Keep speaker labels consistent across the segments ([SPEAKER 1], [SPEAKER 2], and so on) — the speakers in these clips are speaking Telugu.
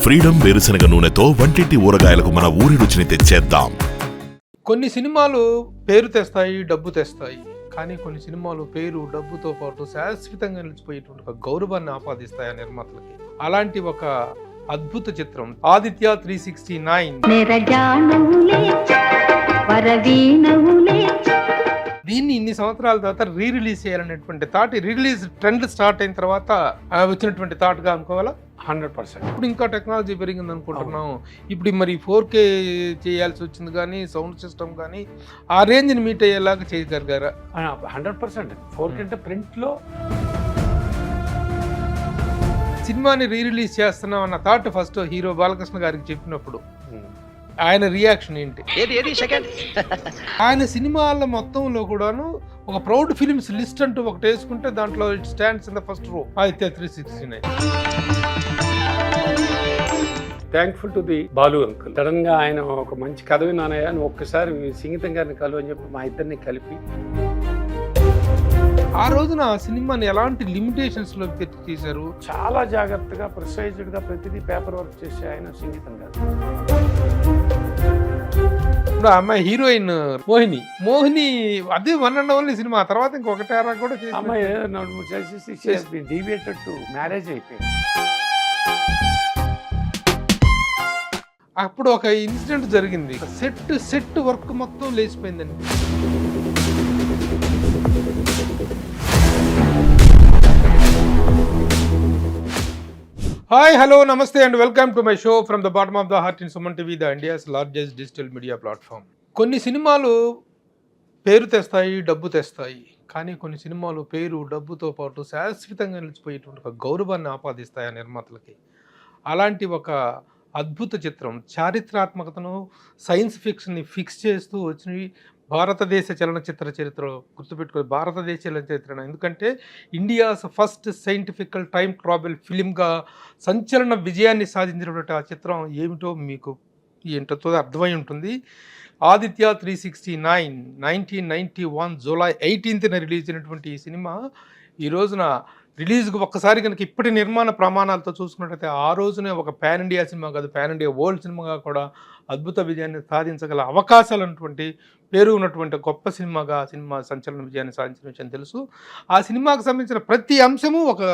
[SPEAKER 1] ఫ్రీడమ్ వేరుశనగ నూనెతో వంటింటి ఊరగాయలకు మన ఊరి రుచిని తెచ్చేద్దాం.
[SPEAKER 2] కొన్ని సినిమాలు పేరు తెస్తాయి, డబ్బు తెస్తాయి. కానీ కొన్ని సినిమాలు పేరు, డబ్బుతో పాటు శాశ్వతంగా నిలిచిపోయేటువంటి ఒక గౌరవాన్ని ఆపాదిస్తాయి ఆ నిర్మాతలకి. అలాంటి ఒక అద్భుత చిత్రం ఆదిత్య 369. దీన్ని ఇన్ని సంవత్సరాల తర్వాత రిలీజ్ చేయాలనేటువంటి థాట్, రిలీజ్ ట్రెండ్ స్టార్ట్ అయిన తర్వాత వచ్చినటువంటి థాట్గా అనుకోవాలా?
[SPEAKER 3] 100%.
[SPEAKER 2] ఇప్పుడు ఇంకా టెక్నాలజీ పెరిగింది అనుకుంటున్నాం. ఇప్పుడు మరి 4K చేయాల్సి వచ్చింది, కానీ సౌండ్ సిస్టమ్ కానీ ఆ రేంజ్ని మీట్ అయ్యేలాగా చేయగలిగారా?
[SPEAKER 3] 100%. 4K అంటే ప్రింట్లో
[SPEAKER 2] సినిమాని రిలీజ్ చేస్తున్నాం అన్న థాట్ ఫస్ట్ హీరో బాలకృష్ణ గారికి చెప్పినప్పుడు ఆయన రియాక్షన్ ఏంటి? ఆయన సినిమాల మొత్తంలో కూడాను ఒక ప్రౌడ్ ఫిలిమ్స్ లిస్ట్ అంటూ ఒకటి వేసుకుంటే దాంట్లో it stands in the first row Aditya 369.
[SPEAKER 3] Thankful to the Balu uncle. Sudden గా ఆయన ఒక మంచి కథ విన్నానయ్యా, నువ్వు ఒక్కసారి సంగీతం గారిని కలువు అని చెప్పి మా ఇద్దరిని కలిపి
[SPEAKER 2] ఆ రోజున ఆ సినిమాని ఎలాంటి లిమిటేషన్స్ లో చేశారు?
[SPEAKER 3] చాలా జాగ్రత్తగా ప్రిసైజ్డ్ గా ప్రతిదీ పేపర్ వర్క్ చేసే ఆయన సంగీతం గారు.
[SPEAKER 2] ఇప్పుడు ఆ అమ్మాయి హీరోయిన్ మోహిని అదే 1 and only సినిమా. ఆ తర్వాత ఇంకొకటి కూడా
[SPEAKER 3] అమ్మాయి చేసేసి డీవియేటెడ్ టు మ్యారేజ్ అయిపోయింది.
[SPEAKER 2] అప్పుడు ఒక ఇన్సిడెంట్ జరిగింది, సెట్ వర్క్ మొత్తం లేచిపోయిందండి. హాయ్, హలో, నమస్తే and welcome to my show from the bottom of the heart in Suman TV, the India's largest digital media platform. కొన్ని సినిమాలు పేరు తెస్తాయి, డబ్బు తెస్తాయి. కానీ కొన్ని సినిమాలు పేరు, డబ్బుతో పాటు శాశ్వతంగా నిలిచిపోయేటువంటి ఒక గౌరవాన్ని ఆపాదిస్తాయి ఆ నిర్మాతలకి. అలాంటి ఒక అద్భుత చిత్రం, చారిత్రాత్మకతను, సైన్స్ ఫిక్షన్ని ఫిక్స్ చేస్తూ వచ్చినవి భారతదేశ చలనచిత్ర చరిత్రలో గుర్తుపెట్టుకోవాలి. భారతదేశ చలనచిత్ర, ఎందుకంటే ఇండియాస్ ఫస్ట్ సైంటిఫికల్ టైం ట్రావెల్ ఫిలింగా సంచలన విజయాన్ని సాధించినటువంటి ఆ చిత్రం ఏమిటో మీకు ఏంటో అర్థమై ఉంటుంది. ఆదిత్య 369 1991 జూలై 18న రిలీజ్ అయినటువంటి ఈ సినిమా ఈ రోజున రిలీజ్కి ఒక్కసారి కనుక ఇప్పటి నిర్మాణ ప్రమాణాలతో చూసుకున్నట్టయితే ఆ రోజునే ఒక పాన్ ఇండియా సినిమా కాదు, పాన్ ఇండియా వరల్డ్ సినిమాగా కూడా అద్భుత విజయాన్ని సాధించగల అవకాశాలు ఉన్నటువంటి, పేరు ఉన్నటువంటి గొప్ప సినిమాగా ఆ సినిమా సంచలన విజయాన్ని సాధించిన విషయం తెలుసు. ఆ సినిమాకు సంబంధించిన ప్రతి అంశము ఒక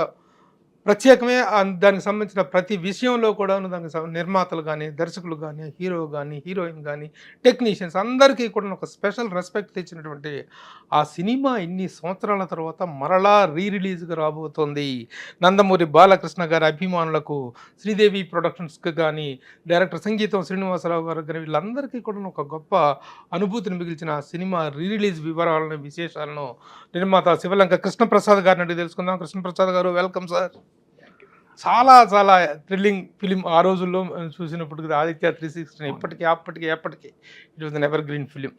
[SPEAKER 2] ప్రత్యేకమే. దానికి సంబంధించిన ప్రతి విషయంలో కూడా దానికి నిర్మాతలు కానీ, దర్శకులు కానీ, హీరో కానీ, హీరోయిన్ కానీ, టెక్నీషియన్స్ అందరికీ కూడా ఒక స్పెషల్ రెస్పెక్ట్ తెచ్చినటువంటి ఆ సినిమా ఇన్ని సంవత్సరాల తర్వాత మరలా రిలీజ్గా రాబోతోంది. నందమూరి బాలకృష్ణ గారి అభిమానులకు, శ్రీదేవి ప్రొడక్షన్స్కి కానీ, డైరెక్టర్ సంగీతం శ్రీనివాసరావు గారు కానీ, వీళ్ళందరికీ కూడా ఒక గొప్ప అనుభూతిని మిగిల్చిన ఆ సినిమా రిలీజ్ వివరాలను, విశేషాలను నిర్మాత శివలంక కృష్ణప్రసాద్ గారిని అడిగి తెలుసుకుందాం. కృష్ణప్రసాద్ గారు, వెల్కమ్ సార్. చాలా చాలా థ్రిల్లింగ్ ఫిలిం ఆ రోజుల్లో చూసినప్పుడు ఆదిత్య 369 ఎప్పటికీ it was an ever green film.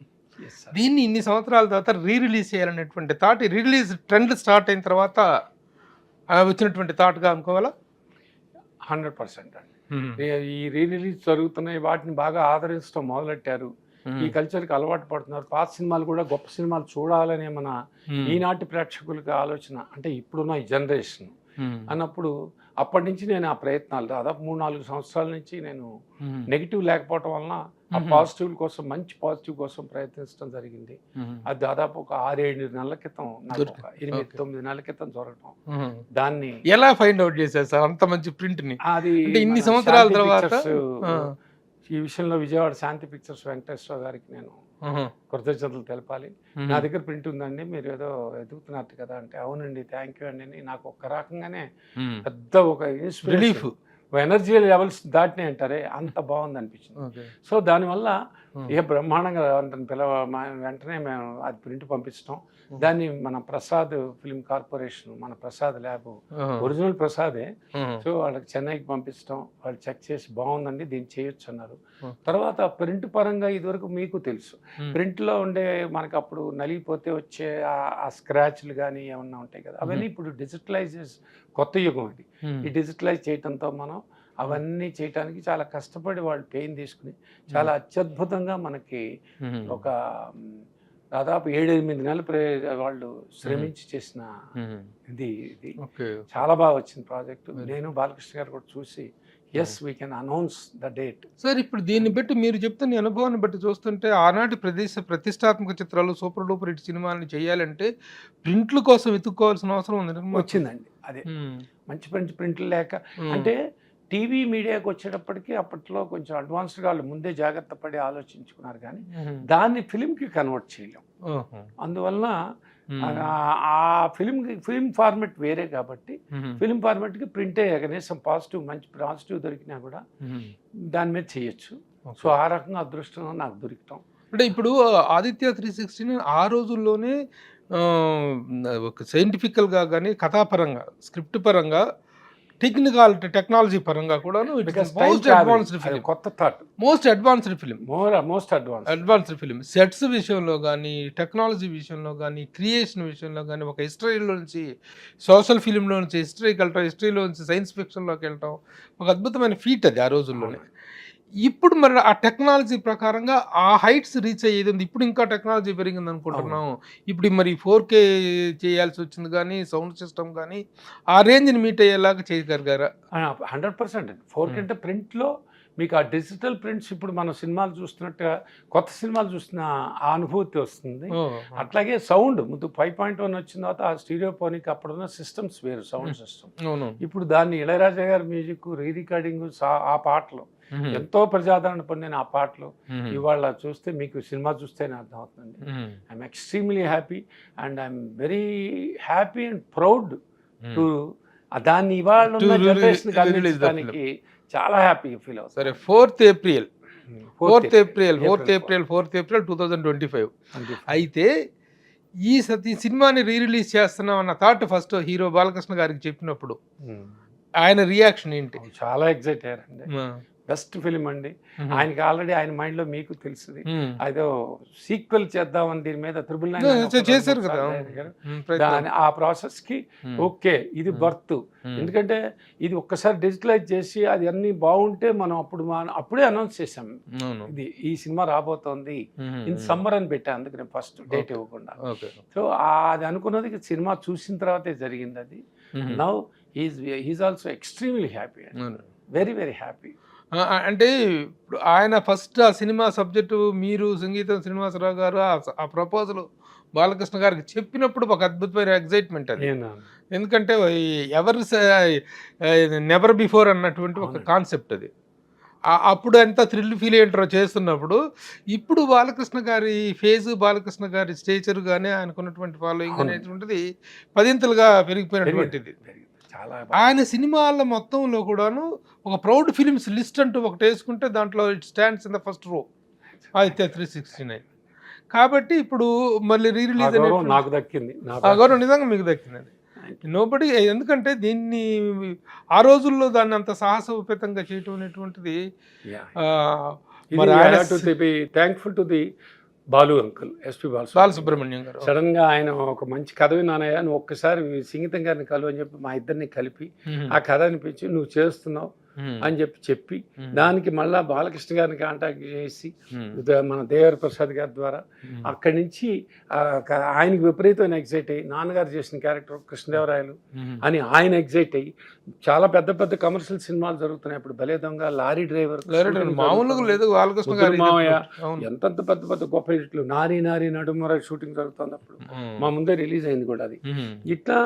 [SPEAKER 2] దీన్ని ఇన్ని సంవత్సరాల తర్వాత రిలీజ్ చేయాలనేటువంటి థాట్, రిలీజ్ ట్రెండ్ స్టార్ట్ అయిన తర్వాత వచ్చినటువంటి థాట్గా అనుకోవాలా?
[SPEAKER 3] 100% అండి. ఈ రిలీజ్ జరుగుతున్నాయి, వాటిని బాగా ఆదరించడం మొదలెట్టారు. ఈ కల్చర్కి అలవాటు పడుతున్నారు. పాత సినిమాలు కూడా గొప్ప సినిమాలు చూడాలనే మన ఈనాటి ప్రేక్షకులకి ఆలోచన, అంటే ఇప్పుడున్న ఈ జనరేషన్ అన్నప్పుడు అప్పటి నుంచి నేను ఆ ప్రయత్నాలు దాదాపు 3-4 సంవత్సరాల నుంచి నేను నెగిటివ్ లేకపోవటం వలన ఆ పాజిటివ్ కోసం, మంచి పాజిటివ్ కోసం ప్రయత్నించడం జరిగింది. అది దాదాపు ఒక 6-7 నెలల క్రితం, 8-9 నెలల క్రితం జరగటం. దాన్ని
[SPEAKER 2] ఎలా ఫైండ్ అవుట్ చేశారు సార్ అంత మంచి ప్రింట్ ని?
[SPEAKER 3] అది
[SPEAKER 2] ఇన్ని సంవత్సరాల తర్వాత
[SPEAKER 3] ఈ విషయంలో విజయవాడ శాంతి పిక్చర్స్ వెంకటేశ్వర గారికి నేను కృతజ్ఞతలు తెలపాలి. నా దగ్గర ప్రింట్ ఉందండి, మీరు ఏదో ఎదుగుతున్నట్టు కదా అంటే, అవునండి, థ్యాంక్ యూ అండి. నాకు ఒక రకంగానే పెద్ద ఒక రిలీఫ్, ఎనర్జీ లెవెల్స్ దాటినాయి అంటారే, అంత బాగుంది అనిపించింది. సో దానివల్ల బ్రహ్మాండంగా వెంటనే మేము అది ప్రింట్ పంపించడం. దాన్ని మన ప్రసాద్ ఫిల్మ్ కార్పొరేషన్, మన ప్రసాద్ ల్యాబ్, ఒరిజినల్ ప్రసాదే, సో వాళ్ళకి చెన్నైకి పంపించడం. వాళ్ళు చెక్ చేసి బాగుందండి, దీన్ని చేయొచ్చు అన్నారు. తర్వాత ప్రింట్ పరంగా ఇదివరకు మీకు తెలుసు, ప్రింట్లో ఉండే మనకు అప్పుడు నలిగిపోతే వచ్చే ఆ స్క్రాచ్లు కానీ ఏమన్నా ఉంటాయి కదా, అవన్నీ ఇప్పుడు డిజిటలైజ్, కొత్త యుగం అది. ఈ డిజిటలైజ్ చేయడంతో మనం అవన్నీ చేయటానికి చాలా కష్టపడి వాళ్ళు పెయిన్ తీసుకుని చాలా అత్యద్భుతంగా మనకి ఒక దాదాపు 7-8 నెలలు వాళ్ళు శ్రమించి చేసిన ఇది చాలా బాగా వచ్చింది ప్రాజెక్టు. నేను బాలకృష్ణ గారు కూడా చూసి yes we can announce the date.
[SPEAKER 2] Sir ఇప్పుడు దీన్ని బట్టి మీరు చెప్తున్న అనుభవాన్ని బట్టి చూస్తుంటే ఆనాటి ప్రతిష్టాత్మక చిత్రాలు సూపర్ డూపర్ హిట్ సినిమాలను చేయాలంటే ప్రింట్ల కోసం వెతుక్కోవాల్సిన అవసరం ఉంది.
[SPEAKER 3] వచ్చిందండి అదే మంచి మంచి ప్రింట్లు లేక, అంటే టీవీ మీడియాకి వచ్చేటప్పటికి అప్పట్లో కొంచెం అడ్వాన్స్డ్గా వాళ్ళు ముందే జాగ్రత్త పడి ఆలోచించుకున్నారు, కానీ దాన్ని ఫిలింకి కన్వర్ట్ చేయలేం. అందువలన ఆ ఫిలిం ఫార్మెట్ వేరే కాబట్టి ఫిలిం ఫార్మెట్కి ప్రింటే కనీసం మంచి పాజిటివ్ దొరికినా కూడా దాని మీద చేయొచ్చు. సో ఆ రకంగా అదృష్టం నాకు దొరుకుతాం.
[SPEAKER 2] అంటే ఇప్పుడు ఆదిత్య 316 ఆ రోజుల్లోనే ఒక సైంటిఫికల్గా కానీ కథాపరంగా స్క్రిప్ట్ పరంగా టెక్నాలజీ పరంగా కూడా
[SPEAKER 3] కొత్త thought,
[SPEAKER 2] most advanced film sets విషయంలో కానీ టెక్నాలజీ విషయంలో కానీ క్రియేషన్ విషయంలో కానీ ఒక హిస్టరీలో నుంచి సోషల్ ఫిలింలో నుంచి హిస్టరీకి వెళ్ళటం, హిస్టరీలో నుంచి సైన్స్ ఫిక్షన్లోకి వెళ్ళటం ఒక అద్భుతమైన ఫీట్ అది ఆ రోజుల్లోనే. ఇప్పుడు మరి ఆ టెక్నాలజీ ప్రకారంగా ఆ హైట్స్ రీచ్ అయ్యేది ఉంది. ఇప్పుడు ఇంకా టెక్నాలజీ పెరిగింది అనుకుంటున్నాం. ఇప్పుడు మరి 4K చేయాల్సి వచ్చింది కానీ సౌండ్ సిస్టమ్ కానీ ఆ రేంజ్ని మీట్ అయ్యేలాగా చేయగలిగారా?
[SPEAKER 3] 100%. 4K అంటే ప్రింట్లో మీకు ఆ డిజిటల్ ప్రింట్స్ ఇప్పుడు మనం సినిమాలు చూస్తున్నట్టుగా కొత్త సినిమాలు చూస్తున్న ఆ అనుభూతి వస్తుంది. అట్లాగే సౌండ్ ముందు 5.1 వచ్చిన తర్వాత ఆ స్టీరియోఫోనిక్ అప్పుడున్న సిస్టమ్స్ వేరు, సౌండ్ సిస్టమ్. ఇప్పుడు దాన్ని ఇళయరాజా గారి మ్యూజిక్ రికార్డింగ్ ఆ పాటలు ఎంతో ప్రజాదరణ పొందిన ఆ పాటలు ఇవాళ చూస్తే మీకు సినిమా చూస్తేనే అర్థమవుతుంది. I'm extremely happy and I'm very happy and proud to దాన్ని ఇవాళ జనరేషన్ అందించడానికి చాలా హ్యాపీగా ఫీల్ అవుతుంది.
[SPEAKER 2] సరే, 4th April 2025 అయితే ఈ సినిమాని రిలీజ్ చేస్తున్నాం అన్న థాట్ ఫస్ట్ హీరో బాలకృష్ణ గారికి చెప్పినప్పుడు ఆయన రియాక్షన్ ఏంటి?
[SPEAKER 3] చాలా ఎక్సైట్ అయ్యారండి. బెస్ట్ ఫిలిం అండి. ఆయనకి ఆల్రెడీ ఆయన మైండ్ లో మీకు తెలుస్తుంది అదో సీక్వెల్ చేద్దామని దీని మీద 999
[SPEAKER 2] చేశారు కదా
[SPEAKER 3] ఆ ప్రాసెస్ కి. ఓకే, ఇది బర్త్. ఎందుకంటే ఇది ఒక్కసారి డిజిటలైజ్ చేసి అది అన్ని బాగుంటే మనం అప్పుడే అనౌన్స్ చేసాం ఇది ఈ సినిమా రాబోతోంది ఇన్ సమ్మర్ అని పెట్టా, అందుకని ఫస్ట్ డేట్ ఇవ్వకుండా. సో అది అనుకున్నది సినిమా చూసిన తర్వాతే జరిగింది అది. Now he's also extremely happy, very very happy.
[SPEAKER 2] అంటే ఇప్పుడు ఆయన ఫస్ట్ ఆ సినిమా సబ్జెక్టు మీరు సంగీతం శ్రీనివాసరావు గారు ఆ ప్రపోజల్ బాలకృష్ణ గారికి చెప్పినప్పుడు ఒక అద్భుతమైన ఎగ్జైట్మెంట్ అది. ఎందుకంటే ఎవరు నెవర్ బిఫోర్ అన్నటువంటి ఒక కాన్సెప్ట్ అది. అప్పుడు ఎంత థ్రిల్ ఫీల్ అయ్యింటారో చేస్తున్నప్పుడు. ఇప్పుడు బాలకృష్ణ గారి ఫేజ్, బాలకృష్ణ గారి స్టేచర్ కానీ ఆయనకున్నటువంటి ఫాలోయింగ్ అనేటువంటిది పదింతలుగా పెరిగిపోయినటువంటిది. ఆయన సినిమాల మొత్తంలో కూడాను ఒక ప్రౌడ్ ఫిలిమ్స్ లిస్ట్ అంటూ ఒకటి వేసుకుంటే దాంట్లో it stands in the first row Aditya 369. కాబట్టి ఇప్పుడు మళ్ళీ రీరిలీజ్
[SPEAKER 3] నాకు దక్కింది,
[SPEAKER 2] ఆ గౌరవం నిజంగా మీకు దక్కిందండి. నోబడి, ఎందుకంటే దీన్ని ఆ రోజుల్లో దాన్ని అంత సాహసోపేతంగా చేయటం అనేటువంటిది
[SPEAKER 3] thankful to the Balu uncle, SP
[SPEAKER 2] Balasubrahmanyam గారు.
[SPEAKER 3] సడన్ గా ఆయన ఒక మంచి కథ విన్నానయ్యా, నువ్వు ఒక్కసారి సంగీతం గారిని కలువు అని చెప్పి మా ఇద్దరిని కలిపి ఆ కథ అనిపించి నువ్వు చేస్తున్నావు అని చెప్పి దానికి మళ్ళా బాలకృష్ణ గారిని కాంటాక్ట్ చేసి మన దేవర ప్రసాద్ గారి ద్వారా అక్కడి నుంచి ఆయనకి విపరీతమైన ఎగ్జైట్ అయ్యి నాన్నగారు చేసిన క్యారెక్టర్ కృష్ణదేవరాయలు అని ఆయన ఎగ్జైట్ అయ్యి చాలా పెద్ద పెద్ద కమర్షియల్ సినిమాలు జరుగుతున్నాయి. ఇప్పుడు భలే దొంగ, లారీ డ్రైవర్,
[SPEAKER 2] మామూలుగా లేదు
[SPEAKER 3] మామయ్య, ఎంతంత పెద్ద పెద్ద గొప్ప హిట్లు, నారీ నారీ నడుమర షూటింగ్ జరుగుతుంది అప్పుడు మా ముందే రిలీజ్ అయింది కూడా అది. ఇట్లా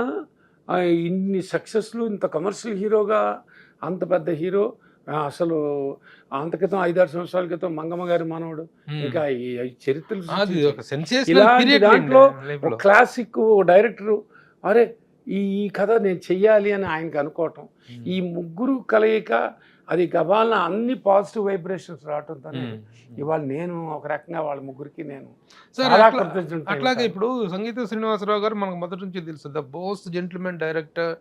[SPEAKER 3] ఇన్ని సక్సెస్లు, ఇంత కమర్షియల్ హీరోగా అంత పెద్ద హీరో అసలు అంత క్రితం 5-6 సంవత్సరాల క్రితం మంగమ్మ గారి మనవడు, ఇంకా ఈ చరిత్రలు దాంట్లో క్లాసిక్ డైరెక్టరు అరే ఈ కథ నేను చెయ్యాలి అని ఆయనకు అనుకోవటం, ఈ ముగ్గురు కలయిక అది గబాలన అన్ని పాజిటివ్ వైబ్రేషన్స్ రావటంతో ఇవాళ నేను ఒక రకంగా వాళ్ళ ముగ్గురికి నేను
[SPEAKER 2] అట్లాగే. ఇప్పుడు సంగీత శ్రీనివాసరావు గారు మనకు మొదటి నుంచి తెలుసు, the most gentlemen director,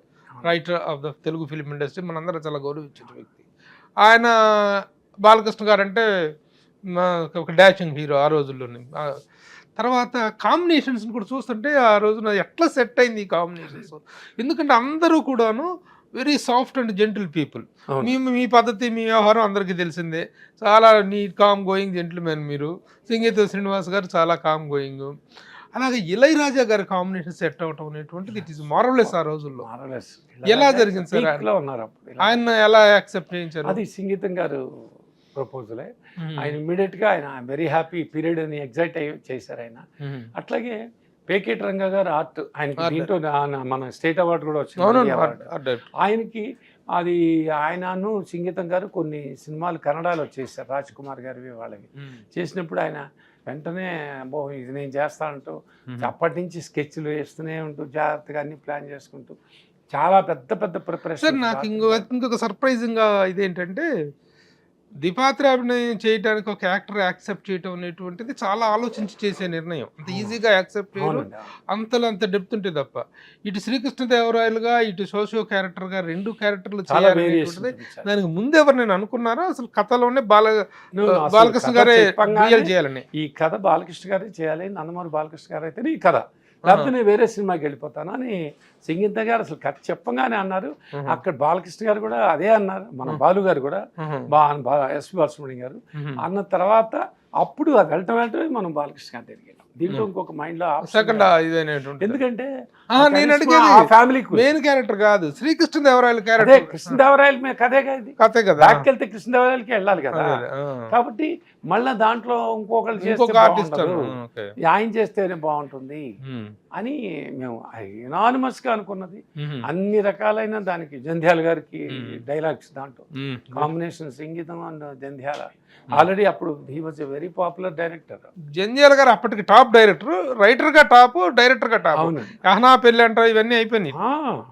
[SPEAKER 2] writer of the Telugu film industry, మనందరం చాలా గౌరవించిన వ్యక్తి ఆయన. బాలకృష్ణ గారు అంటే ఒక డాషింగ్ హీరో ఆ రోజుల్లోనే. తర్వాత కాంబినేషన్స్ని కూడా చూస్తుంటే ఆ రోజున ఎట్లా సెట్ అయింది ఈ కాంబినేషన్స్. ఎందుకంటే అందరూ కూడాను very soft and gentle people. మీ పద్ధతి, మీ వ్యవహారం అందరికీ తెలిసిందే. చాలా నీట్ కామ్ గోయింగ్ జెంటిల్మెన్ మీరు. సంగీత శ్రీనివాస్ గారు చాలా కామ్ గోయింగ్. అలాగే ఇళయరాజా గారి కాంబినేషన్ సెట్ అవటం అనేటువంటిది ఇట్ ఈస్ మార్వలెస్ ఆ రోజుల్లో. ఎలా జరిగింది సార్?
[SPEAKER 3] లో ఉన్నారు అప్పుడు.
[SPEAKER 2] ఆయన ఎలా యాక్సెప్ట్ చేయించారు?
[SPEAKER 3] అది సంగీతం గారు ప్రపోజలే. ఆయన ఇమ్మీడియట్ గా ఆయన వెరీ హ్యాపీ పీరియడ్ అని ఎగ్జైట్ అయ్యి చేశారు ఆయన. అట్లాగే పేకేటి రంగా గారు ఆర్ట్, ఆయనకి దీంట్లో మన స్టేట్ అవార్డు కూడా వచ్చింది ఆయనకి. అది ఆయనను సంగీతం గారు కొన్ని సినిమాలు కన్నడలో చేశారు, రాజ్ కుమార్ గారివి వాళ్ళవి చేసినప్పుడు ఆయన వెంటనే ఇది నేను చేస్తానంటూ అప్పటి నుంచి స్కెచ్లు వేస్తూనే ఉంటూ జాగ్రత్తగా అన్ని ప్లాన్ చేసుకుంటూ చాలా పెద్ద పెద్ద ప్రిపరేషన్.
[SPEAKER 2] సార్ నాకు ఇంకొక సర్ప్రైజింగ్ గా ఇదేంటంటే ద్విపాత్రాభినయం చేయడానికి ఒక యాక్టర్ యాక్సెప్ట్ చేయటం అనేటువంటిది చాలా ఆలోచించి చేసే నిర్ణయం. అంత ఈజీగా యాక్సెప్ట్ చేయరు, అంతలో అంత డెప్త్ ఉంటుంది తప్ప. ఇటు శ్రీకృష్ణదేవరాయలుగా ఇటు సోషియో క్యారెక్టర్ గా 2 క్యారెక్టర్లు చేయాలనేటువంటిది దానికి ముందు ఎవరు నేను అనుకున్నారా? అసలు కథలోనే బాలకృష్ణ గారే చేయాలని.
[SPEAKER 3] ఈ కథ బాలకృష్ణ గారే చేయాలి, నందమూరి బాలకృష్ణ గారు అయితే ఈ కథ, లేకపోతే నేను వేరే సినిమాకి వెళ్ళిపోతాను అని సంగీత గారు అసలు కథ చెప్పగానే అన్నారు. అక్కడ బాలకృష్ణ గారు కూడా అదే అన్నారు, మన బాలు గారు కూడా ఎస్పి బాలసుబ్రహ్మణ్యం గారు అన్న తర్వాత అప్పుడు అది వెళ్ళటమే మనం బాలకృష్ణ గారి దగ్గరికి వెళ్ళాం. దీంట్లో ఇంకొక మైండ్ లో ఎందుకంటే ఫ్యామిలీ
[SPEAKER 2] మెయిన్ క్యారెక్టర్ కాదు, శ్రీకృష్ణదేవరాయల క్యారెక్టర్,
[SPEAKER 3] కృష్ణదేవరాయల కథే కదా, బ్యాక్ వెళ్తే కృష్ణదేవరాయలకి వెళ్ళాలి కదా. కాబట్టి మళ్ళా దాంట్లో ఇంకొకళ్ళు చేస్తే ఆయన చేస్తేనే బాగుంటుంది అని మేము యునానిమస్ గా అనుకున్నది. అన్ని రకాలైన దానికి జంధ్యాల గారికి డైలాగ్స్, దాంట్లో కాంబినేషన్ సంగీతం అండ్ జంధ్యాల. ఆల్రెడీ అప్పుడు he was a very popular director.
[SPEAKER 2] Jandhyala గారు అప్పటికి టాప్ డైరెక్టర్, రైటర్ గా టాప్, డైరెక్టర్ గా టాప్. కహనా పెళ్లి అంటారు, ఇవన్నీ అయిపోయినాయి,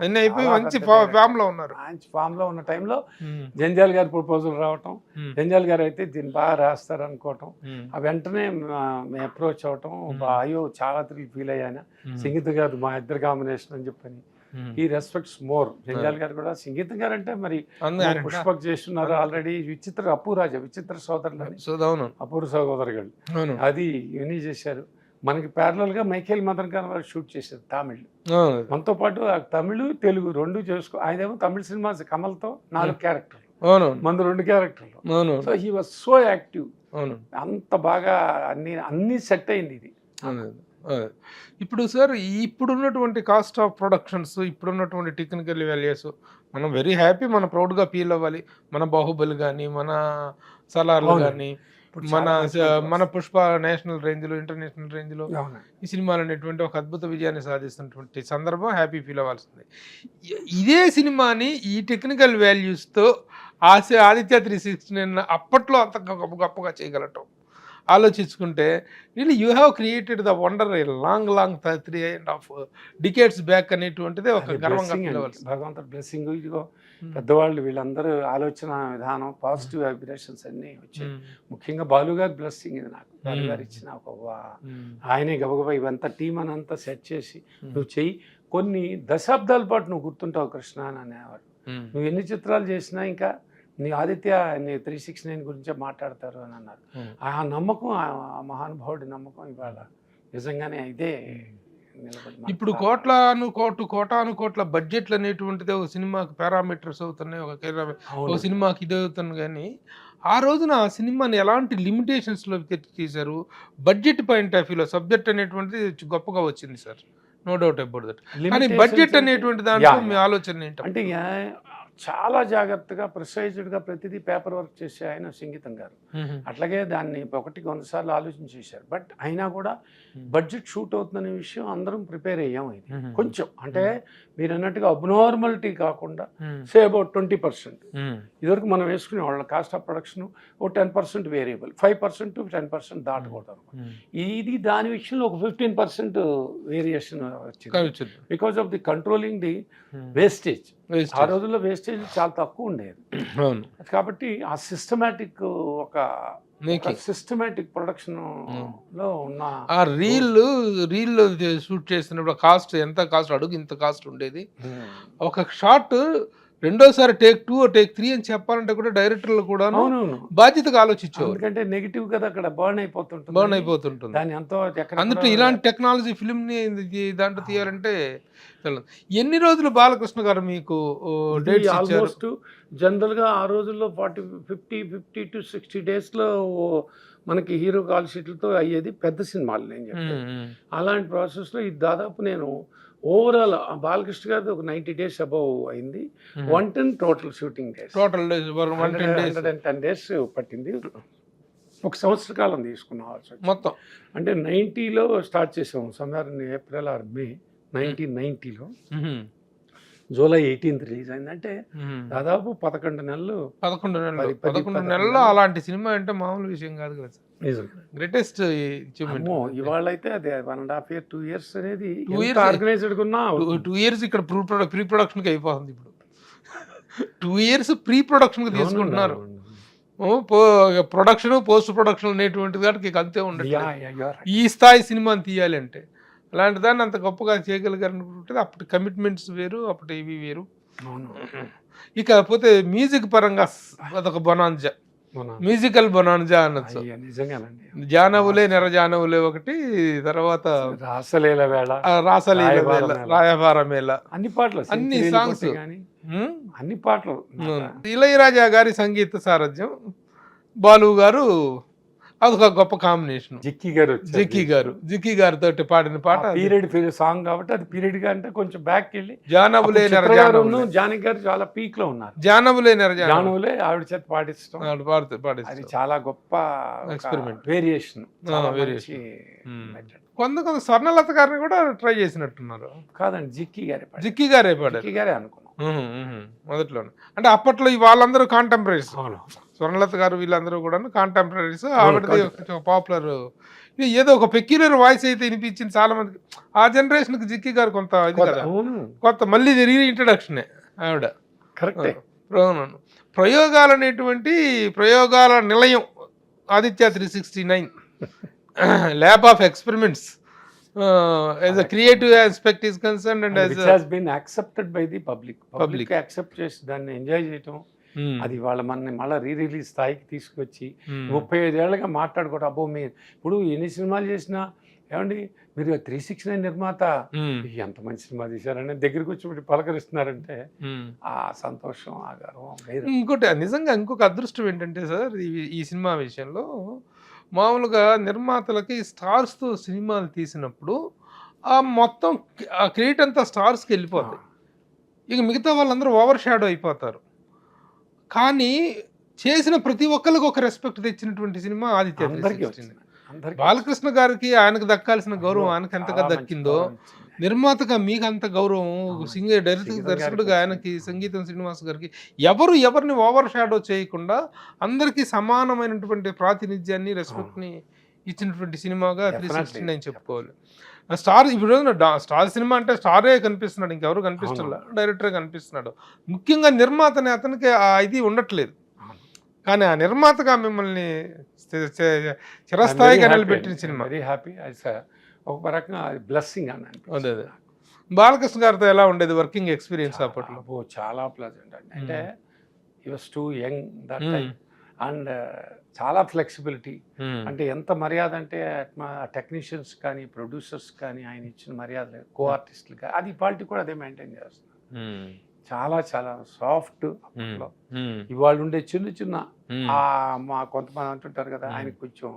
[SPEAKER 2] అన్ని అయిపోయి మంచి ఫామ్ లో ఉన్నారు.
[SPEAKER 3] మంచి ఫామ్ లో ఉన్న టైంలో జంధ్యాల గారి ప్రపోజల్ రావటం, జంధ్యాల గారు అయితే దీన్ని బాగా రాస్తారు అనుకోవటం, ఆ వెంటనే అప్రోచ్ అవటం, అయ్యో చాలా ఫీల్ అయ్యాను సంగీత గారు మా ఇద్దరు కాంబినేషన్ అని చెప్పని. ఈ రెస్పెక్ట్స్ మోర్. జంధ్యాల గారు కూడా సంగీతం గారు అంటే మరి పుష్పక్ చేస్తున్నారు ఆల్రెడీ. విచిత్ర సోదరులు, అపూర్వ సహోదరులు, అది ఇవన్నీ చేశారు. మనకి ప్యారలల్ గా మైఖేల్ మదన్ ఖాన్ వారు షూట్ చేశారు తమిళ్. మనతో పాటు తమిళ్ తెలుగు 2 చేసుకో. ఆయనేమో తమిళ సినిమా కమల్తో 4 క్యారెక్టర్లు, మన 2 క్యారెక్టర్లు. So he was so active. అంత బాగా అన్ని సెట్ అయింది ఇది.
[SPEAKER 2] ఇప్పుడు సార్ ఇప్పుడున్నటువంటి కాస్ట్ ఆఫ్ ప్రొడక్షన్స్, ఇప్పుడున్నటువంటి టెక్నికల్ వాల్యూస్ మనం వెరీ హ్యాపీ, మనం ప్రౌడ్గా ఫీల్ అవ్వాలి. మన బాహుబలి కానీ, మన సలార్లు కానీ, మన పుష్ప నేషనల్ రేంజ్లో, ఇంటర్నేషనల్ రేంజ్లో ఈ సినిమాలు అనేటువంటి ఒక అద్భుత విజయాన్ని సాధిస్తున్నటువంటి సందర్భం హ్యాపీ ఫీల్ అవ్వాల్సింది. ఇదే సినిమాని ఈ టెక్నికల్ వాల్యూస్తో ఆదిత్య 369 అప్పట్లో అంత గొప్పగా చేయగలటం ఆలోచించుకుంటే really you have created the wonder long 3.5 decades back అనేటువంటిది ఒక గర్వంగా
[SPEAKER 3] భగవంతుడి బ్లెస్సింగ్. ఇదిగో పెద్దవాళ్ళు వీళ్ళందరూ ఆలోచన విధానం, పాజిటివ్ వైబ్రేషన్స్ అన్నీ వచ్చాయి. ముఖ్యంగా బాలు గారి బ్లెస్సింగ్ ఇది నాకు. బాలు గారు ఇచ్చిన ఆయనే గబగబా ఇవంతా టీం అని అంతా సెట్ చేసి నువ్వు చెయ్యి, కొన్ని దశాబ్దాల పాటు నువ్వు గుర్తుంటావు కృష్ణ అని అనేవారు. నువ్వు ఎన్ని చిత్రాలు చేసినా ఇంకా నీ ఆదిత్య 369 గురించే మాట్లాడతారు అని అన్నారు. ఆ నమ్మకం, ఆ మహానుభావుడి నమ్మకం ఇవాళ నిజంగానే ఇదే నిలబడి.
[SPEAKER 2] ఇప్పుడు కోటాను కోట్ల బడ్జెట్లు అనేటువంటిది ఒక సినిమాకి పారామీటర్స్ అవుతున్నాయి, ఒక సినిమాకి ఇది అవుతుంది. కానీ ఆ రోజున ఆ సినిమాని ఎలాంటి లిమిటేషన్స్లో చేశారు, బడ్జెట్ పాయింట్ ఆఫ్ వ్యూలో సబ్జెక్ట్ అనేటువంటిది గొప్పగా వచ్చింది sir, no doubt about that. కానీ బడ్జెట్ అనేటువంటి దాంట్లో మీ ఆలోచన ఏంటి?
[SPEAKER 3] అంటే చాలా జాగ్రత్తగా ప్రిసైజ్డ్గా ప్రతిదీ పేపర్ వర్క్ చేసే ఆయన సంగీతం గారు. అట్లాగే దాన్ని 100 సార్లు ఆలోచించేశారు. బట్ అయినా కూడా బడ్జెట్ షూట్ అవుతుందనే విషయం అందరం ప్రిపేర్ అయ్యాం. ఇది కొంచెం అంటే మీరు అన్నట్టుగా అబ్నార్మాలిటీ కాకుండా సే అబౌట్ 20%. ఇదివరకు మనం వేసుకునే వాళ్ళ కాస్ట్ ఆఫ్ ప్రొడక్షన్ ఓ 10% వేరియబుల్, 5% to 10% దాటకూడదు. ఇది దాని విషయంలో ఒక 15% వేరియేషన్ వచ్చింది because of the controlling the wastage. ఆ రోజుల్లో వేస్టేజ్ చాలా తక్కువ ఉండేది కాబట్టి ఆ సిస్టమేటిక్ సిస్టమేటిక్ ప్రొడక్షన్ లో ఉన్న
[SPEAKER 2] ఆ రీల్ షూట్ చేసినప్పుడు కాస్ట్ ఎంత కాస్ట్ అడుగు ఇంత కాస్ట్ ఉండేది. ఒక షాట్ రెండోసారి టేక్ 2 టేక్ 3 అని చెప్పాలంటే కూడా డైరెక్టర్లు కూడా
[SPEAKER 3] అవునవును,
[SPEAKER 2] బాధ్యతగా ఆలోచించేవారు.
[SPEAKER 3] ఎందుకంటే నెగిటివ్ కదా అక్కడ బర్న్ అయిపోతుంటుంది,
[SPEAKER 2] బర్న్ అయిపోతుంటుంది.
[SPEAKER 3] దాని ఎంతో
[SPEAKER 2] అందులో ఇలాంటి టెక్నాలజీ ఫిల్మ్ని దాంట్లో తీయాలంటే తెలియదు. ఎన్ని రోజులు బాలకృష్ణ గారు మీకు డేట్స్ ఇచ్చారు?
[SPEAKER 3] ఆల్మోస్ట్ జనరల్గా ఆ రోజుల్లో 50 to 60 డేస్లో మనకి హీరో కాల్ షీట్లతో అయ్యేది పెద్ద సినిమాలు నేను చెప్పాను. అలాంటి ప్రాసెస్లో ఇది దాదాపు నేను ఓవరాల్ బాలకృష్ణ గారిది ఒక 90 డేస్ అబౌవ్ అయింది. 110 total shooting days,
[SPEAKER 2] total
[SPEAKER 3] 110 days పట్టింది. ఒక సంవత్సర కాలం తీసుకున్నాం
[SPEAKER 2] మొత్తం.
[SPEAKER 3] అంటే 90లో స్టార్ట్ చేసాము, somewhere in April or May 1990లో. జూలై 18th రిలీజ్ అయిందంటే దాదాపు 11 నెలలు.
[SPEAKER 2] 11 నెలల్లో అలాంటి సినిమా అంటే మామూలు విషయం కాదు కదా సార్. గ్రేటెస్ట్
[SPEAKER 3] ఇవాళ అయితే అదే 1.5 year 2 years అనేది ఆర్గనైజ్డ్ ఉన్నా
[SPEAKER 2] 2 years ఇక్కడ ప్రీ ప్రొడక్షన్ కి అయిపోతుంది. ఇప్పుడు 2 years ప్రీ ప్రొడక్షన్ కి తీసుకుంటున్నారు. ప్రొడక్షన్ పోస్ట్ ప్రొడక్షన్ అనేటువంటిది వాటికి అంతే ఉండదు. ఈ స్థాయి సినిమాని తీయాలి అంటే అలాంటి దాన్ని అంత గొప్పగా చేయగలిగారు అనుకుంటే అప్పటి కమిట్మెంట్స్ వేరు, అప్పటి ఇవి వేరు. ఇకపోతే మ్యూజిక్ పరంగా అదొక బొనాంజా, మ్యూజికల్ బొనాంజా అనొచ్చు. జానవులే నెర జానవులే ఒకటి, తర్వాత
[SPEAKER 3] రాసలీల వేళ,
[SPEAKER 2] రాయబార మేళ, అన్ని సాంగ్స్,
[SPEAKER 3] అన్ని పాటలు.
[SPEAKER 2] ఇళయరాజా గారి సంగీత సారథ్యం, బాలు గారు అదొక గొప్ప కాంబినేషన్. జిక్కి గారితో పాడిన పాట
[SPEAKER 3] పీరియడ్ సాంగ్ కాబట్టి అది పీరియడ్ గా అంటే కొంచెం బ్యాక్ వెళ్ళి
[SPEAKER 2] జానవులే
[SPEAKER 3] జానకి గారు చాలా పీక్ లో ఉన్నారు.
[SPEAKER 2] జానవులే
[SPEAKER 3] ఆవిడ చేత పాటిస్తాం, అది చాలా గొప్ప ఎక్స్పెరిమెంట్, వేరియేషన్.
[SPEAKER 2] కొంత స్వర్ణలత గారిని కూడా ట్రై చేసినట్టున్నారు.
[SPEAKER 3] కాదండి, జిక్కి
[SPEAKER 2] గారే పాడారు
[SPEAKER 3] అనుకున్నాం
[SPEAKER 2] మొదట్లోనే. అంటే అప్పట్లో వాళ్ళందరూ కాంటెంపరీస్, స్వర్ణలత గారు వీళ్ళందరూ కూడా కాంటెంపరీస్. ఆవిడది పాపులర్, ఏదో ఒక పెక్యులర్ వాయిస్ అయితే వినిపించింది చాలా మందికి. ఆ జనరేషన్ కి జిక్కి గారు కొంత ఇది కదా, కొత్త మళ్ళీ రీ ఇంట్రడక్షనే ఆవిడ.
[SPEAKER 3] కరెక్టే.
[SPEAKER 2] ప్రయోగాలు అనేటువంటి ప్రయోగాల నిలయం Aditya 369 lab of experiments as a creative aspect is concerned and as
[SPEAKER 3] it has been accepted by the public accept చేసి దాన్ని ఎంజాయ్ చేయటం, అది వాళ్ళ మనని మళ్ళీ రిలీజ్ స్థాయికి తీసుకొచ్చి 35 ఏళ్ళగా మాట్లాడుకోవటం. అబ్బో మీరు ఇప్పుడు ఎన్ని సినిమాలు చేసినా ఏమండి మీరు 369 నిర్మాత ఎంత మంచి సినిమా తీశారని దగ్గరికి వచ్చి పలకరిస్తున్నారంటే ఆ సంతోషం, ఆ గర్వం.
[SPEAKER 2] ఇంకోటి నిజంగా ఇంకొక అదృష్టం ఏంటంటే సార్, ఈ సినిమా విషయంలో మామూలుగా నిర్మాతలకి స్టార్స్తో సినిమాలు తీసినప్పుడు ఆ మొత్తం ఆ క్రెడిట్ అంతా స్టార్స్కి వెళ్ళిపోతుంది. ఇక మిగతా వాళ్ళందరూ ఓవర్ షాడో అయిపోతారు. కానీ చేసిన ప్రతి ఒక్కరికి ఒక రెస్పెక్ట్ తెచ్చినటువంటి సినిమా ఆదిత్య. బాలకృష్ణ గారికి ఆయనకు దక్కాల్సిన గౌరవం ఆయనకు ఎంతగా దక్కిందో, నిర్మాతగా మీకు అంత గౌరవం, దర్శకుడుగా ఆయనకి, సంగీతం శ్రీనివాస్ గారికి, ఎవరిని ఓవర్ షాడో చేయకుండా అందరికీ సమానమైనటువంటి ప్రాతినిధ్యాన్ని, రెస్పెక్ట్ని ఇచ్చినటువంటి సినిమాగా 369 చెప్పుకోవాలి. స్టార్ ఇప్పుడు స్టార్ సినిమా అంటే స్టారే కనిపిస్తున్నాడు, ఇంకెవరు కనిపిస్తున్నా, డైరెక్టరే కనిపిస్తున్నాడు. ముఖ్యంగా నిర్మాతని అతనికి ఇది ఉండట్లేదు. కానీ ఆ నిర్మాతగా మిమ్మల్ని చిరస్థాయిగా నిలబెట్టిన సినిమా.
[SPEAKER 3] వెరీ హ్యాపీ, ఒక రకంగా బ్లెస్సింగ్ అని.
[SPEAKER 2] అదే బాలకృష్ణ గారితో ఎలా ఉండేది వర్కింగ్ ఎక్స్పీరియన్స్ అప్పట్లో?
[SPEAKER 3] చాలా ప్లెజెంట్ అండి. అంటే he was two young that time and చాలా ఫ్లెక్సిబిలిటీ. అంటే ఎంత మర్యాద అంటే టెక్నీషియన్స్ కానీ ప్రొడ్యూసర్స్ కానీ ఆయన ఇచ్చిన మర్యాద, కో ఆర్టిస్టులు కానీ, అది ఇవాళ కూడా అదే మెయింటైన్ చేస్తున్నారు. చాలా చాలా సాఫ్ట్. అప్పట్లో ఇవాళ ఉండే చిన్న మా కొంతమంది అంటుంటారు కదా, ఆయనకు కొంచెం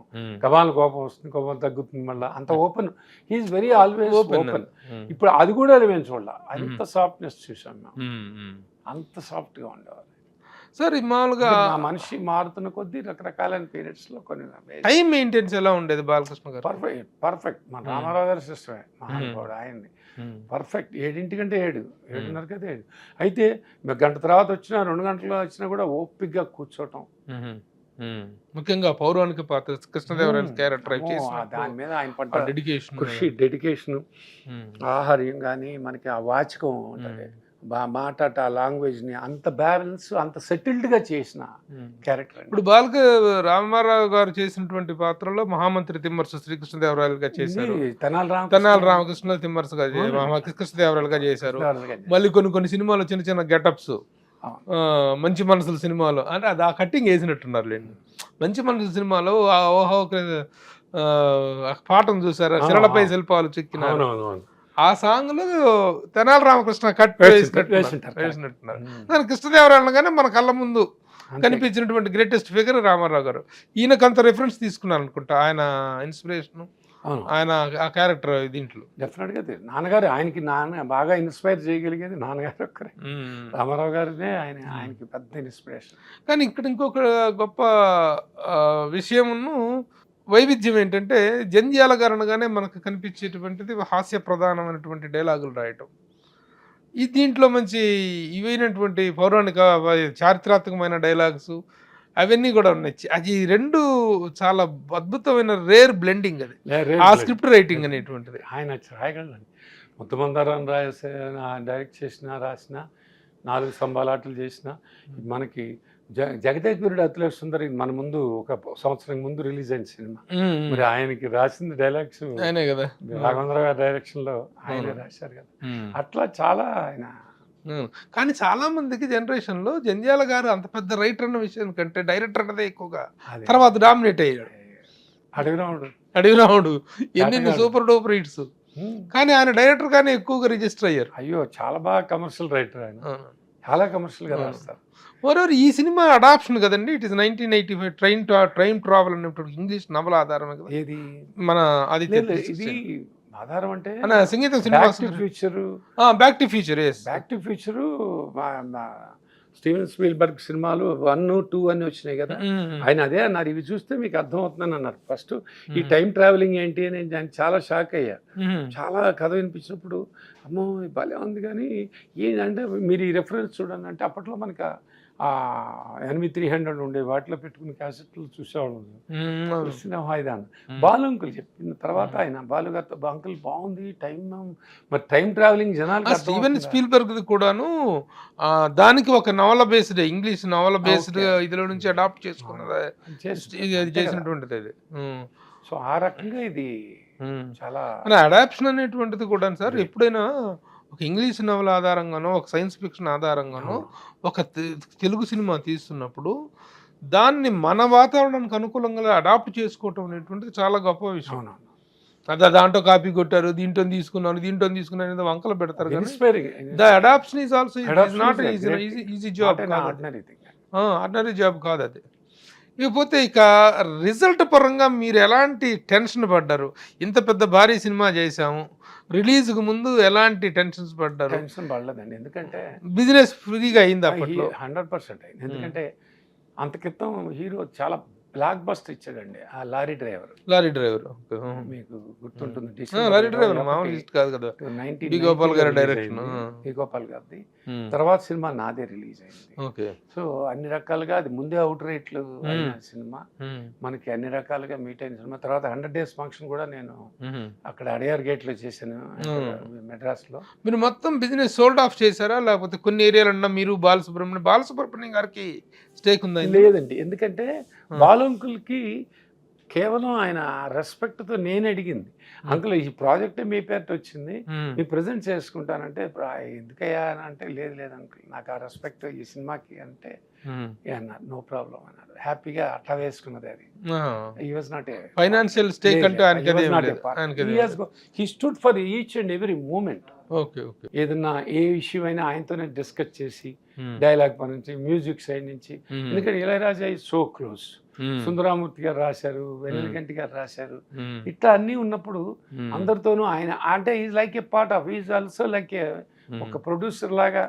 [SPEAKER 3] గబాల కోపం వస్తుంది, కోపం తగ్గుతుంది, మళ్ళీ అంత open. He's very always open. ఇప్పుడు అది కూడా మేము చూడాలి, అంత సాఫ్ట్నెస్ చూసాం మేము, అంత సాఫ్ట్గా ఉండేవారు.
[SPEAKER 2] సార్ మామూలుగా
[SPEAKER 3] మనిషి మారుతున్న కొద్దీ రకరకాలైన పీరియడ్స్ లో కొన్ని
[SPEAKER 2] టైం మెయింటెనెన్స్ ఎలా ఉండేది బాలకృష్ణ గారు?
[SPEAKER 3] పర్ఫెక్ట్. మన రామారావు గారి సిస్టమే, మహానుభావుడు ఆయన్ని. పర్ఫెక్ట్. 7ంటికంటే 7:30 7. అయితే గంట తర్వాత వచ్చినా 2 గంటలు వచ్చినా కూడా ఓపిక్గా కూర్చోటం.
[SPEAKER 2] ముఖ్యంగా పౌరాణిక పాత్ర కృష్ణదేవరాయల క్యారెక్టర్
[SPEAKER 3] దాని మీద ఆయన పడ్డ కృషి, డెడికేషన్, ఆహార్యం కానీ మనకి ఆ వాచకం ఉంటుంది, మాట్లాట లాంగ్వేజ్ని అంత బ్యాలెన్స్, అంత సెటిల్డ్గా చేసిన క్యారెక్టర్.
[SPEAKER 2] ఇప్పుడు రామారావు గారు చేసినటువంటి పాత్రలో మహామంత్రి తిమ్మర్సు శ్రీకృష్ణదేవరాయలుగా చేశారు, తెనాలి రామకృష్ణ తిమ్మర్సుగా కృష్ణదేవరాయలుగా చేశారు. మళ్ళీ కొన్ని సినిమాలు చిన్న చిన్న గెటప్స్ మంచి మనసుల సినిమాలో అంటే అది ఆ కట్టింగ్ వేసినట్టున్నారు లేండి. మంచి మనసుల సినిమాలో ఆ ఓహో పాటను చూసారా, శిలలపై శిల్పాలు చెక్కినారు, ఆ సాంగ్ లో తెనాలి రామకృష్ణ కట్ వేసినట్టున్నారు. దాని కృష్ణదేవరాయలు అనగానే మన కళ్ళ ముందు కనిపించినటువంటి గ్రేటెస్ట్ ఫిగర్ రామారావు గారు. ఈయనకంత రిఫరెన్స్ తీసుకున్నారు అనుకుంటా, ఆయన ఇన్స్పిరేషన్, ఆయన ఆ క్యారెక్టర్ దీంట్లో
[SPEAKER 3] డెఫినెట్గా నాన్నగారు ఆయనకి బాగా ఇన్స్పైర్ చేయగలిగేది నాన్నగారు ఒక్కరే. రామారావు గారినే ఆయనకి పెద్ద ఇన్స్పిరేషన్.
[SPEAKER 2] కానీ ఇక్కడ ఇంకొక గొప్ప విషయమును వైవిధ్యం ఏంటంటే, జంధ్యాల గారు అనగానే మనకు కనిపించేటువంటిది హాస్య ప్రధానమైనటువంటి డైలాగులు రాయటం. ఈ దీంట్లో మంచి ఇవైనటువంటి పౌరాణిక చారిత్రాత్మకమైన డైలాగ్స్ అవన్నీ కూడా ఉన్నాయి. అది రెండు చాలా అద్భుతమైన రేర్ బ్లెండింగ్ అది, ఆ స్క్రిప్ట్ రైటింగ్ అనేటువంటిది.
[SPEAKER 3] ఆయన రాయగలండి. ముత్తమందారాన్ని డైరెక్ట్ చేసిన, రాసిన, 4 స్తంభాలాటలు చేసిన, మనకి జగదేగురుడు అతిలోక సుందరి మన ముందు ఒక సంవత్సరం ముందు రిలీజ్ అయిన సినిమా. మరి ఆయనకి రాసిన డైలాగ్స్
[SPEAKER 2] ఆయనే కదా,
[SPEAKER 3] రాఘవేంద్ర గారి డైరెక్షన్ లో ఆయనే రాశారు కదా. అట్లా చాలా ఆయన.
[SPEAKER 2] కానీ చాలా మందికి జనరేషన్ లో జంధ్యాల గారు అంత పెద్ద రైటర్ అన్న విషయం కంటే డైరెక్టర్ అన్నదే ఎక్కువగా తర్వాత డామినేట్ అయ్యాడు. అడవిరాముడు ఎన్ని సూపర్ డూపర్ హిట్స్, కానీ ఆయన డైరెక్టర్ గానే ఎక్కువగా రిజిస్టర్ అయ్యారు.
[SPEAKER 3] అయ్యో చాలా బాగా కమర్షియల్ రైటర్ ఆయన, చాలా కమర్షియల్ గా రాస్తారు.
[SPEAKER 2] మరోవర్ ఈ సినిమా అడాప్షన్ కదండి, ఇట్ ఇస్ 1985 ట్రైన్ ట్రావెల్ అనేటువంటి ఇంగ్లీష్ నవల ఆధారమే కదా.
[SPEAKER 3] ఏది
[SPEAKER 2] మన అది
[SPEAKER 3] ఇది ఆధారం అంటే
[SPEAKER 2] సంగీతం cinema
[SPEAKER 3] future,
[SPEAKER 2] back to future.
[SPEAKER 3] Back to future Steven Spielberg సినిమాలు 1, 2 అని వచ్చినాయి కదా. ఆయన అదే అన్నారు, ఇవి చూస్తే మీకు అర్థమవుతుందని అన్నారు. ఫస్ట్ ఈ టైం ట్రావెలింగ్ ఏంటి అని నేను చాలా షాక్ అయ్యా. చాలా కథ వినిపించినప్పుడు అమ్మో భలే ఉంది, కానీ ఏంటంటే మీరు ఈ రెఫరెన్స్ చూడండి అంటే అప్పట్లో మనకి ఎనిమిది 300 ఉండే వాటిలో పెట్టుకుని క్యాసెట్లు చూసేవాళ్ళు. బాలు అంకుల్ చెప్పిన తర్వాత ఆయన బాలు గారితో అంకుల్ బాగుంది టైం, మరి టైం ట్రావెలింగ్ జనాలు.
[SPEAKER 2] స్టీవెన్ స్పీల్బర్గ్ కూడాను దానికి ఒక నవల బేస్డ్, ఇంగ్లీష్ నవల బేస్డ్ ఇదిలో నుంచి అడాప్ట్ చేసుకున్నది చేసినటువంటిది అది.
[SPEAKER 3] సో ఆ రకంగా ఇది చాలా
[SPEAKER 2] అడాప్షన్ అనేటువంటిది కూడా సార్. ఎప్పుడైనా ఒక ఇంగ్లీష్ నవల ఆధారంగానో, ఒక సైన్స్ ఫిక్షన్ ఆధారంగానో ఒక తెలుగు సినిమా తీస్తున్నప్పుడు దాన్ని మన వాతావరణానికి అనుకూలంగా అడాప్ట్ చేసుకోవటం అనేటువంటిది చాలా గొప్ప విషయం. అదే దాంట్లో కాపీ కొట్టారు, దీంట్లో తీసుకున్నాను వంకలు పెడతారు. The adoption is also not easy job, ordinary job కాదు అది. ఇకపోతే ఇక రిజల్ట్ పరంగా మీరు ఎలాంటి టెన్షన్ పడ్డారు? ఇంత పెద్ద భారీ సినిమా చేశాము, రిలీజ్కి ముందు ఎలాంటి టెన్షన్స్ పడ్డారు?
[SPEAKER 3] టెన్షన్ పడలేదండి, ఎందుకంటే
[SPEAKER 2] బిజినెస్ ఫ్రీగా అయింది అప్పట్లో.
[SPEAKER 3] 100% అయింది. ఎందుకంటే అంత క్రితం హీరో చాలా బ్లాక్ బస్టర్ ఇచ్చాడండి, ఆ లారీ డ్రైవర్. మీకు గుర్తుంటుంది,
[SPEAKER 2] లారీ డ్రైవర్ మామూలు లిస్ట్ కాదు కదా, బి గోపాల్ గారి డైరెక్షన్.
[SPEAKER 3] బి గోపాల్ గారిది. తర్వాత సినిమా నాదే రిలీజ్ అయింది. సో అన్ని రకాలుగా అది ముందే అవుట్ రేట్లు అయిన సినిమా, మనకి అన్ని రకాలుగా మీట్ అయిన సినిమా. తర్వాత 100 days ఫంక్షన్ కూడా నేను అక్కడ అడియార్ గేట్ లో చేశాను మెడ్రాస్ లో.
[SPEAKER 2] మీరు మొత్తం బిజినెస్ సోల్డ్ ఆఫ్ చేశారా, లేకపోతే కొన్ని ఏరియాలన్నా మీరు బాలసుబ్రహ్మణ్యం గారికి స్టేక్ ఉందా?
[SPEAKER 3] లేదండి, ఎందుకంటే బాలు అంకుల్కి కేవలం ఆయన రెస్పెక్ట్తో నేను అడిగింది, అంకుల్ ఈ ప్రాజెక్టే మీ పేరుతో వచ్చింది, మీకు ప్రజెంట్ చేసుకుంటానంటే ఎందుకయ్యా అని అంటే, లేదు అంకుల్ నాకు ఆ రెస్పెక్ట్ ఈ సినిమాకి అంటే అన్నారు. నో ప్రాబ్లం అన్నారు, హ్యాపీగా అట్లా వేసుకున్నది అది. He was not a
[SPEAKER 2] financial stake అంటే
[SPEAKER 3] he stood for each and every moment. ఏదన్నా ఏ ఇష్యూ అయినా ఆయనతోనే డిస్కస్ చేసి, డైలాగ్ పని నుంచి, మ్యూజిక్ సైడ్ నుంచి. ఎందుకంటే Ilaiyaraaja is so close, Sundaramurthy గారు రాశారు, వెన్నెలకంటి గారు రాశారు, ఇట్లా అన్నీ ఉన్నప్పుడు అందరితోనూ ఆయన అంటే is like A part of, is also like ఏ ఒక ప్రొడ్యూసర్ లాగా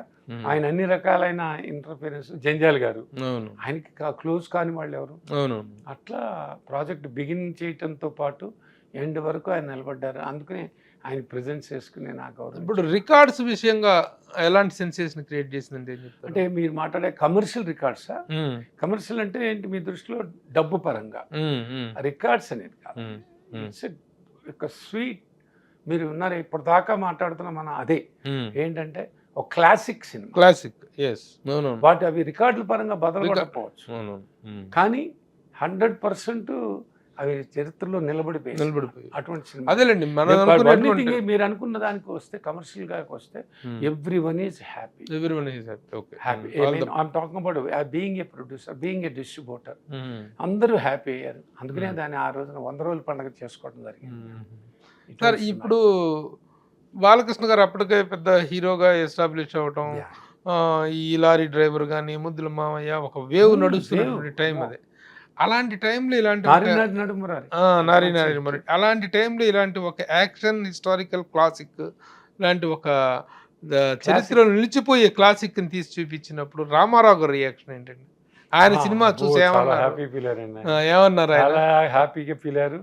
[SPEAKER 3] ఆయన అన్ని రకాలైన ఇంటర్ఫీరెన్స్. జంజాల్ గారు ఆయనకి క్లోజ్ కాని వాళ్ళు ఎవరు. అట్లా ప్రాజెక్ట్ బిగిన్ చేయటంతో పాటు ఎండ్ వరకు ఆయన నిలబడ్డారు. అందుకనే ఆయన ప్రెజెంట్ చేసుకునే నా గౌరవం.
[SPEAKER 2] ఇప్పుడు రికార్డ్స్ విషయంగా ఎలాంటి సెన్సేషన్ క్రియేట్ చేసిందంటే,
[SPEAKER 3] అంటే మీరు మాట్లాడే కమర్షియల్ రికార్డ్సా? కమర్షియల్ అంటే ఏంటి మీ దృష్టిలో? డబ్బు పరంగా రికార్డ్స్ అనేది కాదు, ఇట్స్ ఒక స్వీట్. మీరు ఉన్నారు ఇప్పటిదాకా మాట్లాడుతున్న మన అదే ఏంటంటే ఒక క్లాసిక్ సినిమా,
[SPEAKER 2] క్లాసిక్.
[SPEAKER 3] వాటి అవి రికార్డుల పరంగా బదలపడకపోవచ్చు, కానీ 100% అవి చరిత్రలో నిలబడిపోయి అటువంటి సినిమా.
[SPEAKER 2] అదేలేండి మనం
[SPEAKER 3] One
[SPEAKER 2] అనుకునేటువంటి
[SPEAKER 3] thing, మీరు అనుకున్న దానికి వస్తే కమర్షియల్ గా వస్తే every one is happy.
[SPEAKER 2] everyone is happy. Okay.
[SPEAKER 3] Happy I'm talking about being a producer, being a distributor, అందరూ హ్యాపీ అయ్యారు. అందుకనే దాన్ని ఆ రోజున 100 రోజుల పండుగ చేసుకోవడం జరిగింది.
[SPEAKER 2] సార్ ఇప్పుడు బాలకృష్ణ గారు అప్పటికే పెద్ద హీరోగా ఎస్టాబ్లిష్ అవటం, ఈ లారీ డ్రైవర్ కానీ ముద్దుల మామయ్య ఒక వేవ్ నడుస్తున్నటువంటి టైం అది. అలాంటి టైంలో ఇలాంటి నారీ నారీ మరి అలాంటి టైంలో ఇలాంటి ఒక యాక్షన్ హిస్టారికల్ క్లాసిక్ లాంటి ఒక చరిత్రలో నిలిచిపోయే క్లాసిక్ ని తీసి చూపించినప్పుడు రామారావు గారి రియాక్షన్ ఏంటండి? ఆయన సినిమా చూసి ఏమన్నారు?
[SPEAKER 3] చాలా హ్యాపీగా ఫీల్ అయ్యారు.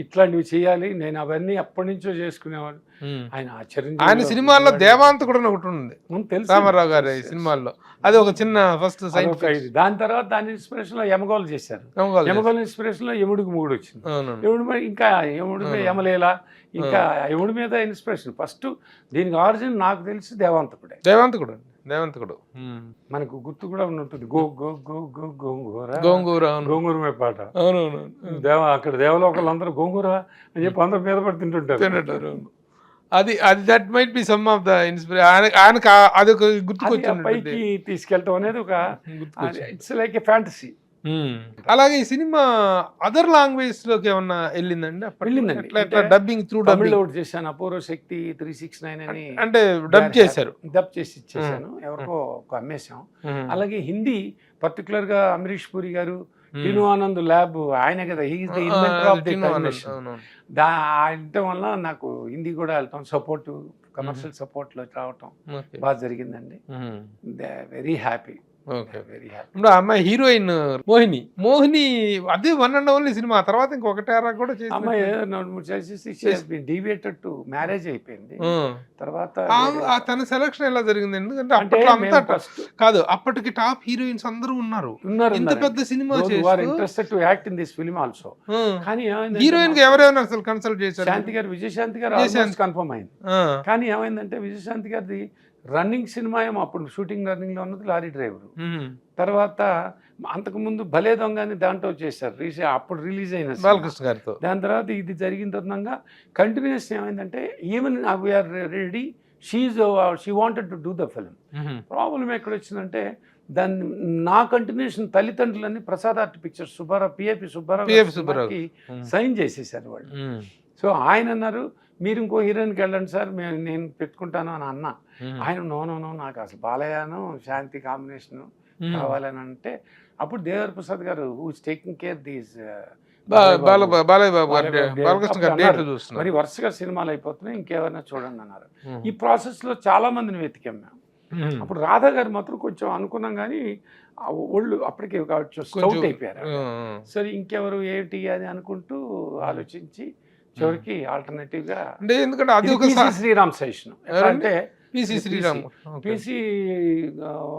[SPEAKER 3] ఇట్లాంటివి చేయాలి, నేను అవన్నీ అప్పటి నుంచో చేసుకునేవాడు. ఆయన ఆశ్చర్యం.
[SPEAKER 2] ఆయన సినిమాల్లో దేవాంత కూడా ఒకటి ఉంది
[SPEAKER 3] తెలుసు
[SPEAKER 2] రామారావు గారి సినిమాల్లో. అది ఒక చిన్న ఫస్ట్ సైన్.
[SPEAKER 3] దాని తర్వాత దాని ఇన్స్పిరేషన్ లో యమగోలు చేశారు. యమగోలు ఇన్స్పిరేషన్ లో యముడికి మొగుడు వచ్చింది. యముడి ఇంకా యముడి మీద యమలేల, ఇంకా యముడి మీద ఇన్స్పిరేషన్. ఫస్ట్ దీనికి ఆరిజిన్ నాకు తెలిసి దేవాంతకుడే.
[SPEAKER 2] దేవంతకుడు
[SPEAKER 3] మనకు గుర్తు కూడా ఉంటుంది, గో గో గో గో గోంగూర
[SPEAKER 2] గోంగూర
[SPEAKER 3] గోంగూరమే పాట.
[SPEAKER 2] అవునవును.
[SPEAKER 3] అక్కడ దేవలోకలు అందరూ గోంగూర అని చెప్పి అందరూ మీద పడి తింటుంటారు.
[SPEAKER 2] అది that might be some of the inspiration. ఆయనకు అది ఒక గుర్తుకొచ్చింది,
[SPEAKER 3] పైకి తీసుకెళ్ళటం అనేది ఒక ఇట్స్ లైక్ ఏ ఫ్యాంటసీ.
[SPEAKER 2] అలాగే ఈ సినిమా అదర్ లాంగ్వేజ్ లోకి ఏమన్నా వెళ్ళిందండి? డబ్బింగ్ త్రూ
[SPEAKER 3] డబ్బింగ్ చేశాను. అపూర్వ శక్తి 369 అని
[SPEAKER 2] అంటే డబ్ చేశారు,
[SPEAKER 3] డబ్ చేసి ఇచ్చేసాను, ఎవరికో ఒక అమ్మేశాం. అలాగే హిందీ పర్టికులర్ గా అమరీష్ పూరి గారు, టిను ఆనంద్ ల్యాబ్ ఆయనే కదా, he's the inventor of the convention. ఇంటం వల్ల నాకు హిందీ కూడా వెళ్తాం, సపోర్ట్ కమర్షియల్ సపోర్ట్ లో రావటం బాగా జరిగిందండి. Very happy. Very happy.
[SPEAKER 2] ఇప్పుడు అమ్మాయి హీరోయిన్ మోహిని అది వన్ అండ్ ఓన్లీ సినిమా. తర్వాత ఇంకొకటారా కూడా
[SPEAKER 3] అమ్మాయి డివియేటెడ్ టు మ్యారేజ్ అయిపోయింది. తర్వాత
[SPEAKER 2] తన సెలక్షన్ ఎలా జరిగింది? ఎందుకంటే అప్పట్లో అంతా కాదు, అప్పటికి టాప్ హీరోయిన్స్ అందరూ ఉన్నారు. ఇంత పెద్ద cinema
[SPEAKER 3] interested to act in this film also. కానీ
[SPEAKER 2] హీరోయిన్ గా ఎవరెవరు అసలు కన్సల్ట్ చేశారు?
[SPEAKER 3] శాంతి గారు, విజయశాంతి గారు కన్ఫర్మ్ అయింది. కానీ ఏమైందంటే విజయశాంతి గారిది రన్నింగ్ సినిమా ఏమో అప్పుడు షూటింగ్ రన్నింగ్ లో ఉన్నది లారీ డ్రైవర్. తర్వాత అంతకు ముందు భలే దొంగ అని దాంట్లో చేశారు, అప్పుడు రిలీజ్ అయిన
[SPEAKER 2] బాలకృష్ణ గారితో.
[SPEAKER 3] దాని తర్వాత ఇది జరిగిన తరుణంగా కంటిన్యూస్ ఏమైందంటే even we are ready, she wanted to do the film. Problem ఎక్కడ వచ్చిందంటే దాన్ని నా కంటిన్యూషన్ తల్లిదండ్రులని Prasad art pictures Subbarao PAP సుబ్బారావుకి సైన్ చేసేసారు వాళ్ళు. సో ఆయన అన్నారు, మీరు ఇంకో హీరోయిన్కి వెళ్ళండి సార్, నేను పెట్టుకుంటాను అని అన్నా. ఆయన నో నాకు అసలు బాలయ్యను శాంతి కాంబినేషన్ కావాలని అంటే, అప్పుడు దేవర ప్రసాద్ గారు హూస్ టేకింగ్ కేర్ దీస్ మరి వరుసగా సినిమాలు అయిపోతున్నాయి, ఇంకేమైనా చూడండి అన్నారు. ఈ ప్రాసెస్ లో చాలా మందిని వెతికాం మేము. అప్పుడు రాధా గారు మాత్రం కొంచెం అనుకున్నాం, కానీ ఒళ్ళు అప్పటికే స్కౌట్ అయిపోయారు. సరే ఇంకెవరు ఏమిటి అని అనుకుంటూ ఆలోచించి చివరికి ఆల్టర్నేటివ్ గా
[SPEAKER 2] ఎందుకంటే అది ఒక
[SPEAKER 3] శ్రీరామ్ సజెషన్. అంటే
[SPEAKER 2] పిసి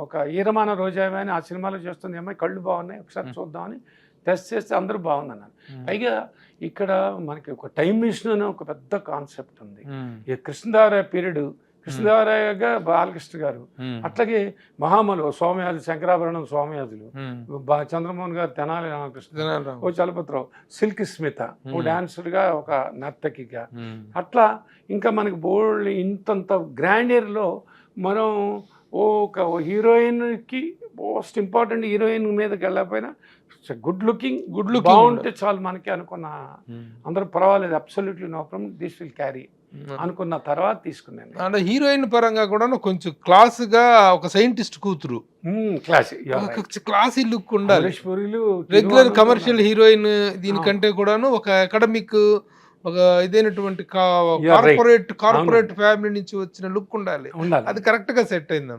[SPEAKER 3] ఒక ఈరమాన రోజామే అని ఆ సినిమాలో చేస్తుంది అమ్మాయి, కళ్ళు బాగున్నాయి ఒకసారి చూద్దామని టెస్ట్ చేస్తే అందరూ బాగుందన్నారు. పైగా ఇక్కడ మనకి ఒక టైం మిషన్ అనే ఒక పెద్ద కాన్సెప్ట్ ఉంది. ఈ కృష్ణదేవరాయ పీరియడ్, కృష్ణదేవరాయగా బాలకృష్ణ గారు, అట్లాగే మహామలు స్వామియాజులు, శంకరాభరణం స్వామియాజులు, చంద్రమోహన్ గారు తెనాలి రామకృష్ణ, ఓ చలపతిరావు, సిల్క్ స్మిత ఓ డాన్సర్గా, ఒక నర్తకిగా, అట్లా ఇంకా మనకి బోల్డ్ ఇంతంత గ్రాండియర్ లో మనం ఒక హీరోయిన్కి మోస్ట్ ఇంపార్టెంట్ హీరోయిన్ మీదకి వెళ్ళకపోయినా గుడ్ లుకింగ్ బాగుంటే చాలు మనకి అనుకున్న, అందరూ పర్వాలేదు, absolutely no problem, this will carry అనుకున్న తర్వాత తీసుకున్నాను.
[SPEAKER 2] అంటే హీరోయిన్ పరంగా కూడా కొంచెం క్లాస్ గా ఒక సైంటిస్ట్ కూతురు, క్లాసీ లుక్ ఉండాలి. రెగ్యులర్ కమర్షియల్ హీరోయిన్ దీనికంటే కూడాను ఒక అకాడమిక్, ఒక ఇదైనటువంటి కార్పొరేట్ ఫ్యామిలీ నుంచి వచ్చిన లుక్ ఉండాలి. అది కరెక్ట్ గా సెట్ అయింది.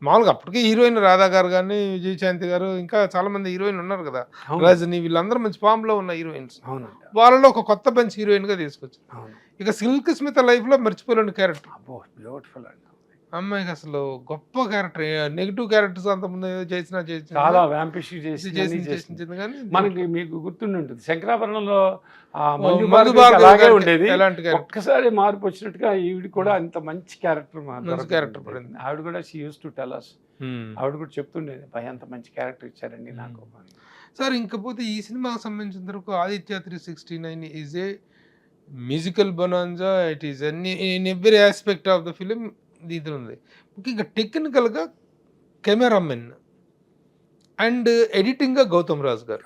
[SPEAKER 2] మామూలుగా అప్పటికే హీరోయిన్ రాధా గారు కానీ, విజయశాంతి గారు, ఇంకా చాలా మంది హీరోయిన్ ఉన్నారు కదా, రజనీ, వీళ్ళందరూ మంచి ఫామ్ లో ఉన్న హీరోయిన్స్. వాళ్ళలో ఒక కొత్త బెంచ్ హీరోయిన్ గా తీసుకొచ్చారు. ఇక సిల్క్ స్మిత లైఫ్ లో మర్చిపోలేని క్యారెక్టర్, అమ్మాయికి అసలు గొప్ప క్యారెక్టర్. నెగిటివ్ క్యారెక్టర్స్ అంతకుముందు చేసిన
[SPEAKER 3] చాలా చేసింది. కానీ మనకి మీకు గుర్తుండి ఉంటుంది, శంకరాభరణంలో అలాగే ఉండేది, ఒక్కసారి మార్పు వచ్చినట్టుగా ఈవిడ కూడా అంత మంచి క్యారెక్టర్ పడింది. ఆవిడ కూడా she use to tell us ఆవిడ కూడా చెప్తుండేది, భయ అంత మంచి క్యారెక్టర్ ఇచ్చారండి నాకు అని.
[SPEAKER 2] సార్ ఇంకపోతే ఈ సినిమాకి సంబంధించిన వరకు Aditya 369 is a musical bonanza. It is in every aspect of the film ఇది ఉంది. ముఖ్యంగా టెక్నికల్గా కెమెరామెన్ అండ్ ఎడిటింగ్గా గౌతమ్ రాజ్ గారు,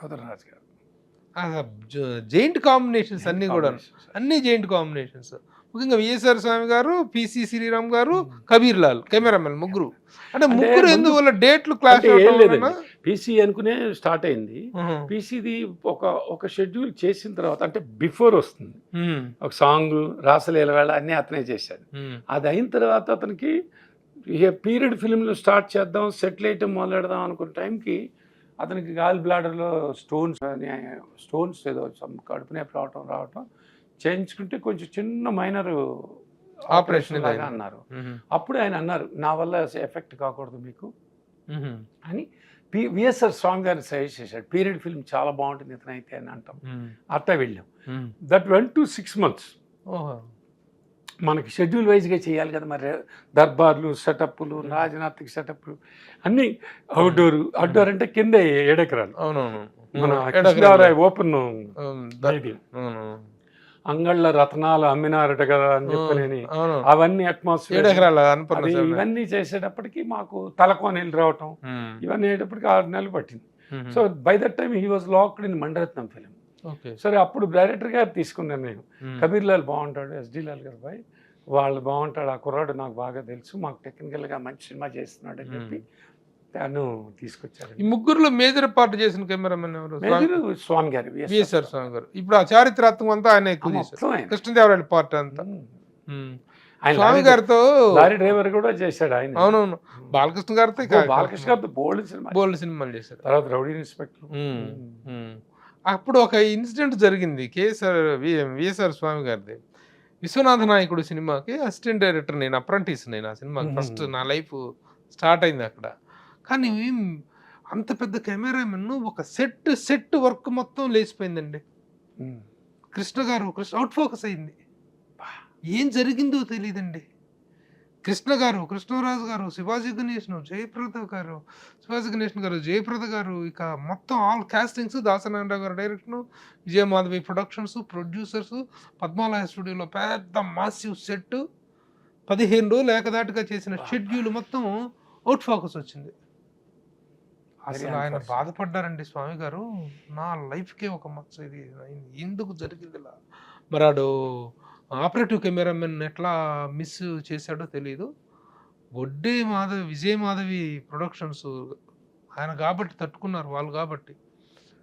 [SPEAKER 2] జైంట్ కాంబినేషన్స్ అన్నీ కూడా, అన్ని జైంట్ కాంబినేషన్స్. ముఖ్యంగా విఎస్ఆర్ స్వామి గారు, పిసి శ్రీరామ్ గారు, కబీర్ లాల్ కెమెరామెన్ ముగ్గురు. అంటే ముగ్గురు ఎందువల్ల డేట్లు క్లాష్
[SPEAKER 3] పీసీ అనుకునే స్టార్ట్ అయింది. పీసీది ఒక షెడ్యూల్ చేసిన తర్వాత, అంటే బిఫోర్ వస్తుంది ఒక సాంగ్, రాసలీల వేళ అన్నీ అతనే చేశాడు. అది అయిన తర్వాత అతనికి పీరియడ్ ఫిల్మ్లో స్టార్ట్ చేద్దాం, సెటిల్ ఐటమ్ మొదలెడదాం అనుకున్న టైంకి అతనికి గాల్ బ్లాడర్లో స్టోన్స్ ఏదో కడుపునే రావటం చేయించుకుంటే కొంచెం చిన్న మైనర్ ఆపరేషన్ లాగా అన్నారు. అప్పుడు ఆయన అన్నారు, నా వల్ల ఎఫెక్ట్ కాకూడదు మీకు అని విఎస్ఆర్ స్వామి గారిని సజెస్ట్ చేశాడు. పీరియడ్ ఫిల్మ్ చాలా బాగుంటుంది ఇతనైతే అని అంటాం. అట్లా వెళ్ళాం. That went to 6 months. మనకి షెడ్యూల్ వైజ్గా చేయాలి కదా మరి. దర్బార్లు, సెటప్లు, రాజనాథ్కి సెటప్లు అన్నీ అవుట్డోర్ అంటే కింద 7 ఎకరాలు. మన ఓపెన్ అంగళ్ళ రత్నాలు అమ్మినారట కదా అని చెప్పని అవన్నీ అట్మాస్ఫియర్ ఇవన్నీ చేసేటప్పటికి మాకు తలకోనీళ్ళు రావటం ఇవన్నీ అయ్యేటప్పటికి 6 నెలలు పట్టింది. So by that time he was locked in Mani Ratnam film. సరే అప్పుడు డైరెక్టర్ గారు తీసుకున్నాను నేను. కబీర్ లాల్ బాగుంటాడు, ఎస్డి లాల్ గారు బాయ్ వాళ్ళు బాగుంటాడు, ఆ కుర్రాడు నాకు బాగా తెలుసు, మాకు టెక్నికల్గా మంచి సినిమా చేస్తున్నాడు అని చెప్పి తను తీసుకొచ్చారు.
[SPEAKER 2] ఈ ముగ్గురులో మేజర్ పార్ట్ చేసిన కెమెరామెన్ ఎవరు?
[SPEAKER 3] స్వామి గారు,
[SPEAKER 2] విఎస్ఆర్ స్వామి గారు. ఇప్పుడు ఆ చారిత్రాత్మకం అంతా ఆయన ఎక్కువ చేశారు. కృష్ణదేవరాయల పార్ట్ అంతా స్వామి గారితో
[SPEAKER 3] లారీ డ్రైవర్ కూడా చేశాడు ఆయన.
[SPEAKER 2] అవునవును, బాలకృష్ణ గారితో
[SPEAKER 3] బోల్డ్
[SPEAKER 2] సినిమాలు చేశారు.
[SPEAKER 3] తర్వాత రౌడీ ఇన్స్పెక్టర్.
[SPEAKER 2] అప్పుడు ఒక ఇన్సిడెంట్ జరిగింది విఎస్ఆర్ స్వామి గారిది. విశ్వనాథ నాయకుడు సినిమాకి అసిస్టెంట్ డైరెక్టర్, నేను అప్రెంటిస్, నేను ఆ సినిమాకి ఫస్ట్ నా లైఫ్ స్టార్ట్ అయింది అక్కడ. కానీ అంత పెద్ద కెమెరామెన్ ఒక సెట్ వర్క్ మొత్తం లేచిపోయిందండి. కృష్ణ అవుట్ ఫోకస్ అయింది, ఏం జరిగిందో తెలియదండి. కృష్ణ గారు, కృష్ణరాజు గారు, శివాజీ గణేష్ గారు, జయప్రద గారు, ఇక మొత్తం ఆల్ కాస్టింగ్స్, దాసనారాయణ గారు direction, Vijaya Madhavi productions, producers, Padmalaya స్టూడియోలో పెద్ద మాసివ్ సెట్, 15 రోజులు ఏకదాటిగా చేసిన షెడ్యూల్ మొత్తం అవుట్ ఫోకస్ వచ్చింది. అసలు ఆయన బాధపడ్డారండి స్వామి గారు. నా లైఫ్కే ఒక మచ్చ, ఇది ఎందుకు జరిగింది ఇలా. మరాడు ఆపరేటివ్ కెమెరామెన్ ఎట్లా మిస్ చేశాడో తెలియదు. విజయమాధవి ప్రొడక్షన్స్ ఆయన కాబట్టి తట్టుకున్నారు వాళ్ళు కాబట్టి.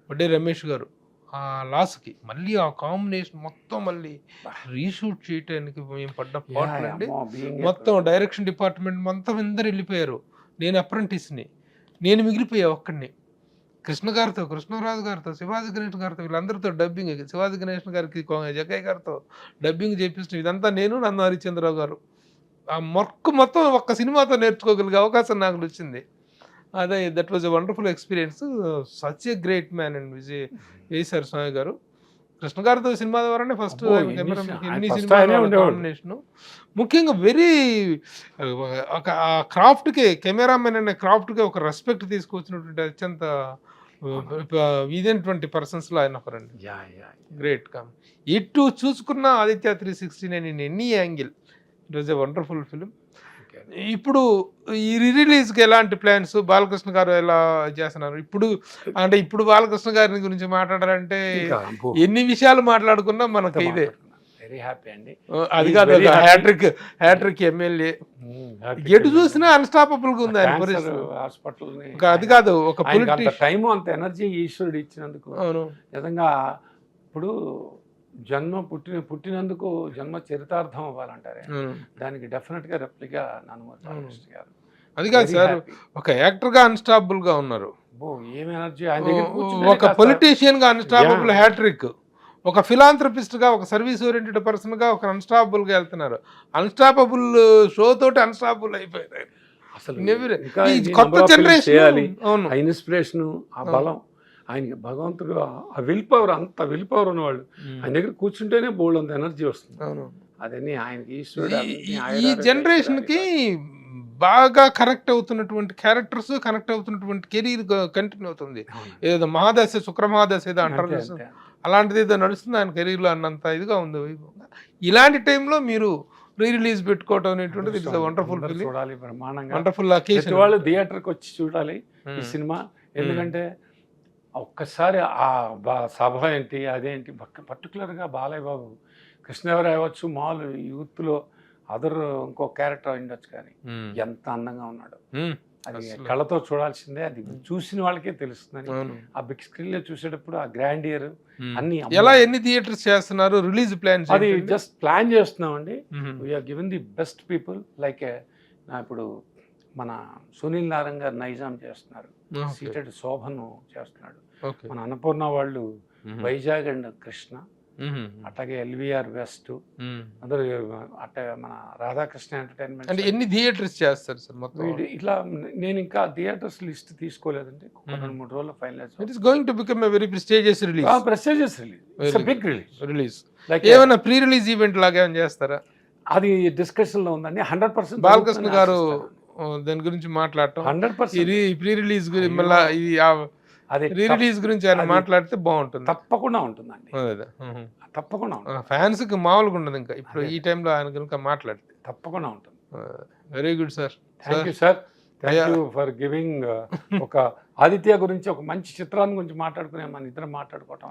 [SPEAKER 2] వడ్డే రమేష్ గారు ఆ లాస్కి మళ్ళీ ఆ కాంబినేషన్ మొత్తం మళ్ళీ రీషూట్ చేయటానికి మేము పడ్డ పాటలు అండి. మొత్తం డైరెక్షన్ డిపార్ట్మెంట్ మొత్తం అందరు వెళ్ళిపోయారు. నేను అప్రెంటిస్ని, నేను మిగిలిపోయా ఒక్కడిని. కృష్ణ గారితో, కృష్ణరాజు గారితో, శివాజీ గణేష్ గారితో, వీళ్ళందరితో డబ్బింగ్, శివాజీ గణేష్ గారికి జగ్గయ్య గారితో డబ్బింగ్ చేపిస్తుంది. ఇదంతా నేను, నంద హరిచంద్రరావు గారు. ఆ వర్క్ మొత్తం ఒక్క సినిమాతో నేర్చుకోగలిగే అవకాశం నాకు వచ్చింది. అదే that was a wonderful experience. Such a great man and విజయసార్ స్వామి గారు. కృష్ణ గారితో సినిమా ద్వారానే ఫస్ట్ ఎన్ని సినిమాలు కాంబినేషను. ముఖ్యంగా వెరీ క్రాఫ్ట్కి, కెమెరామెన్ అనే క్రాఫ్ట్కి ఒక రెస్పెక్ట్ తీసుకొచ్చినటువంటి అత్యంత విదిన్ 20 personsలో ఆయన ఒకరండి. Great calm. ఎటు చూసుకున్న Aditya 369 in any angle it was a wonderful film. ఇప్పుడు ఈ రిలీజ్కి ఎలాంటి ప్లాన్స్, బాలకృష్ణ గారు ఎలా చేస్తున్నారు ఇప్పుడు బాలకృష్ణ గారి గురించి మాట్లాడాలంటే ఎన్ని విషయాలు మాట్లాడుకున్నా మనకి ఇదే
[SPEAKER 3] వెరీ హ్యాపీ అండి.
[SPEAKER 2] అది కాదు, హ్యాట్రిక్ ఎమ్మెల్యే ఎటు చూసినా అన్స్టాపబుల్ గా ఉంది ఆయన పరిస్థితి. అది కాదు, ఒక
[SPEAKER 3] టైము అంత ఎనర్జీ ఈశ్వరుడు ఇచ్చినందుకు నిజంగా. ఇప్పుడు జన్మ పుట్టినందుకు జన్మ చరితార్థం అవ్వాలంటారే, దానికి డెఫినెట్ గా రెప్లికా నందమూరి బాలకృష్ణ గారు.
[SPEAKER 2] అది కాదు సార్, ఒక యాక్టర్ గా అన్స్టాపబుల్ గా ఉన్నారు,
[SPEAKER 3] ఏం ఎనర్జీ.
[SPEAKER 2] ఒక పొలిటీషియన్ గా అన్స్టాపబుల్ హ్యాట్రిక్, ఒక ఫిలాంథ్రపిస్ట్ గా, ఒక సర్వీస్ ఓరియంటెడ్ పర్సన్ గా ఒక అన్స్టాపబుల్ గా వెళ్తున్నారు. అన్స్టాపబుల్ షో తోటి అన్స్టాపబుల్ అయిపోయారు. అసలు కొత్త జనరేషన్
[SPEAKER 3] ఇన్స్పిరేషన్, ఆ బలం ఆయనకి భగవంతుడు, ఆ విల్ పవర్, అంత విల్ పవర్ ఉన్నవాళ్ళు ఆయన దగ్గర కూర్చుంటేనే బోల్డ్ అంత ఎనర్జీ వస్తుంది. అదని ఆయనకి
[SPEAKER 2] ఈ జనరేషన్ కి బాగా కనెక్ట్ అవుతున్నటువంటి క్యారెక్టర్స్, కనెక్ట్ అవుతున్నటువంటి కెరీర్ కంటిన్యూ అవుతుంది. ఏదో మహాదశ, శుక్ర మహాదశ ఏదో అంటారు, అలాంటిది ఏదో నడుస్తుంది ఆయన కెరీర్లో అన్నంత ఇదిగా ఉంది. ఇలాంటి టైంలో మీరు రీ రిలీజ్ పెట్టుకోవడం అనేటువంటిది ఇట్స్ వండర్ఫుల్ ఫీలింగ్,
[SPEAKER 3] చూడాలి, బ్రహ్మాండంగా
[SPEAKER 2] వండర్ఫుల్ అకేషన్.
[SPEAKER 3] వాళ్ళు థియేటర్కి వచ్చి చూడాలి ఈ సినిమా. ఎందుకంటే ఒక్కసారి ఆ సభ ఏంటి అదేంటి, పర్టికులర్గా బాలయ్య బాబు, కృష్ణదేవరాయ అవ్వచ్చు, మామూలు యూత్లో అదర్ ఇంకో క్యారెక్టర్ ఉండొచ్చు, కానీ ఎంత అందంగా ఉన్నాడు. అది కళ్ళతో చూడాల్సిందే, అది చూసిన వాళ్ళకే తెలుస్తుందని. ఆ బిగ్ స్క్రీన్ లో చూసేటప్పుడు ఆ గ్రాండియర్ అన్ని
[SPEAKER 2] ఎన్ని థియేటర్స్ చేస్తున్నారు, రిలీజ్ ప్లాన్
[SPEAKER 3] అది జస్ట్ ప్లాన్ చేస్తున్నాం అండి. We are given the best people, like ఇప్పుడు మన సునీల్ నారాయణ గారు నైజాం చేస్తున్నారు, సీటెడ్ శోభన్ చేస్తున్నాడు, మన అన్నపూర్ణ వాళ్ళు వైజాగ్ అండ్ కృష్ణ, అట్లాగే ఎల్విఆర్ వెస్ట్, అందరూ అట్లా మన రాధాకృష్ణ ఎంటర్టైన్మెంట్.
[SPEAKER 2] అంటే ఎన్ని థియేటర్స్ చేస్తారు సార్ మొత్తం?
[SPEAKER 3] ఇట్లా నేను ఇంకా థియేటర్స్ లిస్ట్ తీసుకోలేదండి, 2-3 రోజుల్లో finalise.
[SPEAKER 2] It is going to become a very prestigious release.
[SPEAKER 3] Prestigious release, it's a big
[SPEAKER 2] release. Like ఏమైనా ప్రీ రిలీజ్ ఈవెంట్ లాగా ఏమైనా చేస్తారా?
[SPEAKER 3] అది డిస్కషన్ లో ఉందండి. 100%
[SPEAKER 2] బాలకృష్ణ గారు దాని గురించి మాట్లాడటం,
[SPEAKER 3] 100%
[SPEAKER 2] ప్రీ రిలీజ్ మళ్ళీ రీ రిలీజ్ గురించి ఆయన మాట్లాడితే బాగుంటుంది.
[SPEAKER 3] తప్పకుండా ఉంటుందండి, తప్పకుండా ఉంటుంది.
[SPEAKER 2] ఫ్యాన్స్ కి మామూలుగా ఉండదు ఇంకా ఇప్పుడు ఈ టైంలో ఆయన కనుక మాట్లాడితే
[SPEAKER 3] తప్పకుండా ఉంటుంది.
[SPEAKER 2] Very good sir.
[SPEAKER 3] Thank you sir, thank you for giving. ఒక ఆదిత్య గురించి ఒక మంచి చిత్రాన్ని గురించి మాట్లాడుకునే మన ఇద్దరం మాట్లాడుకోవటం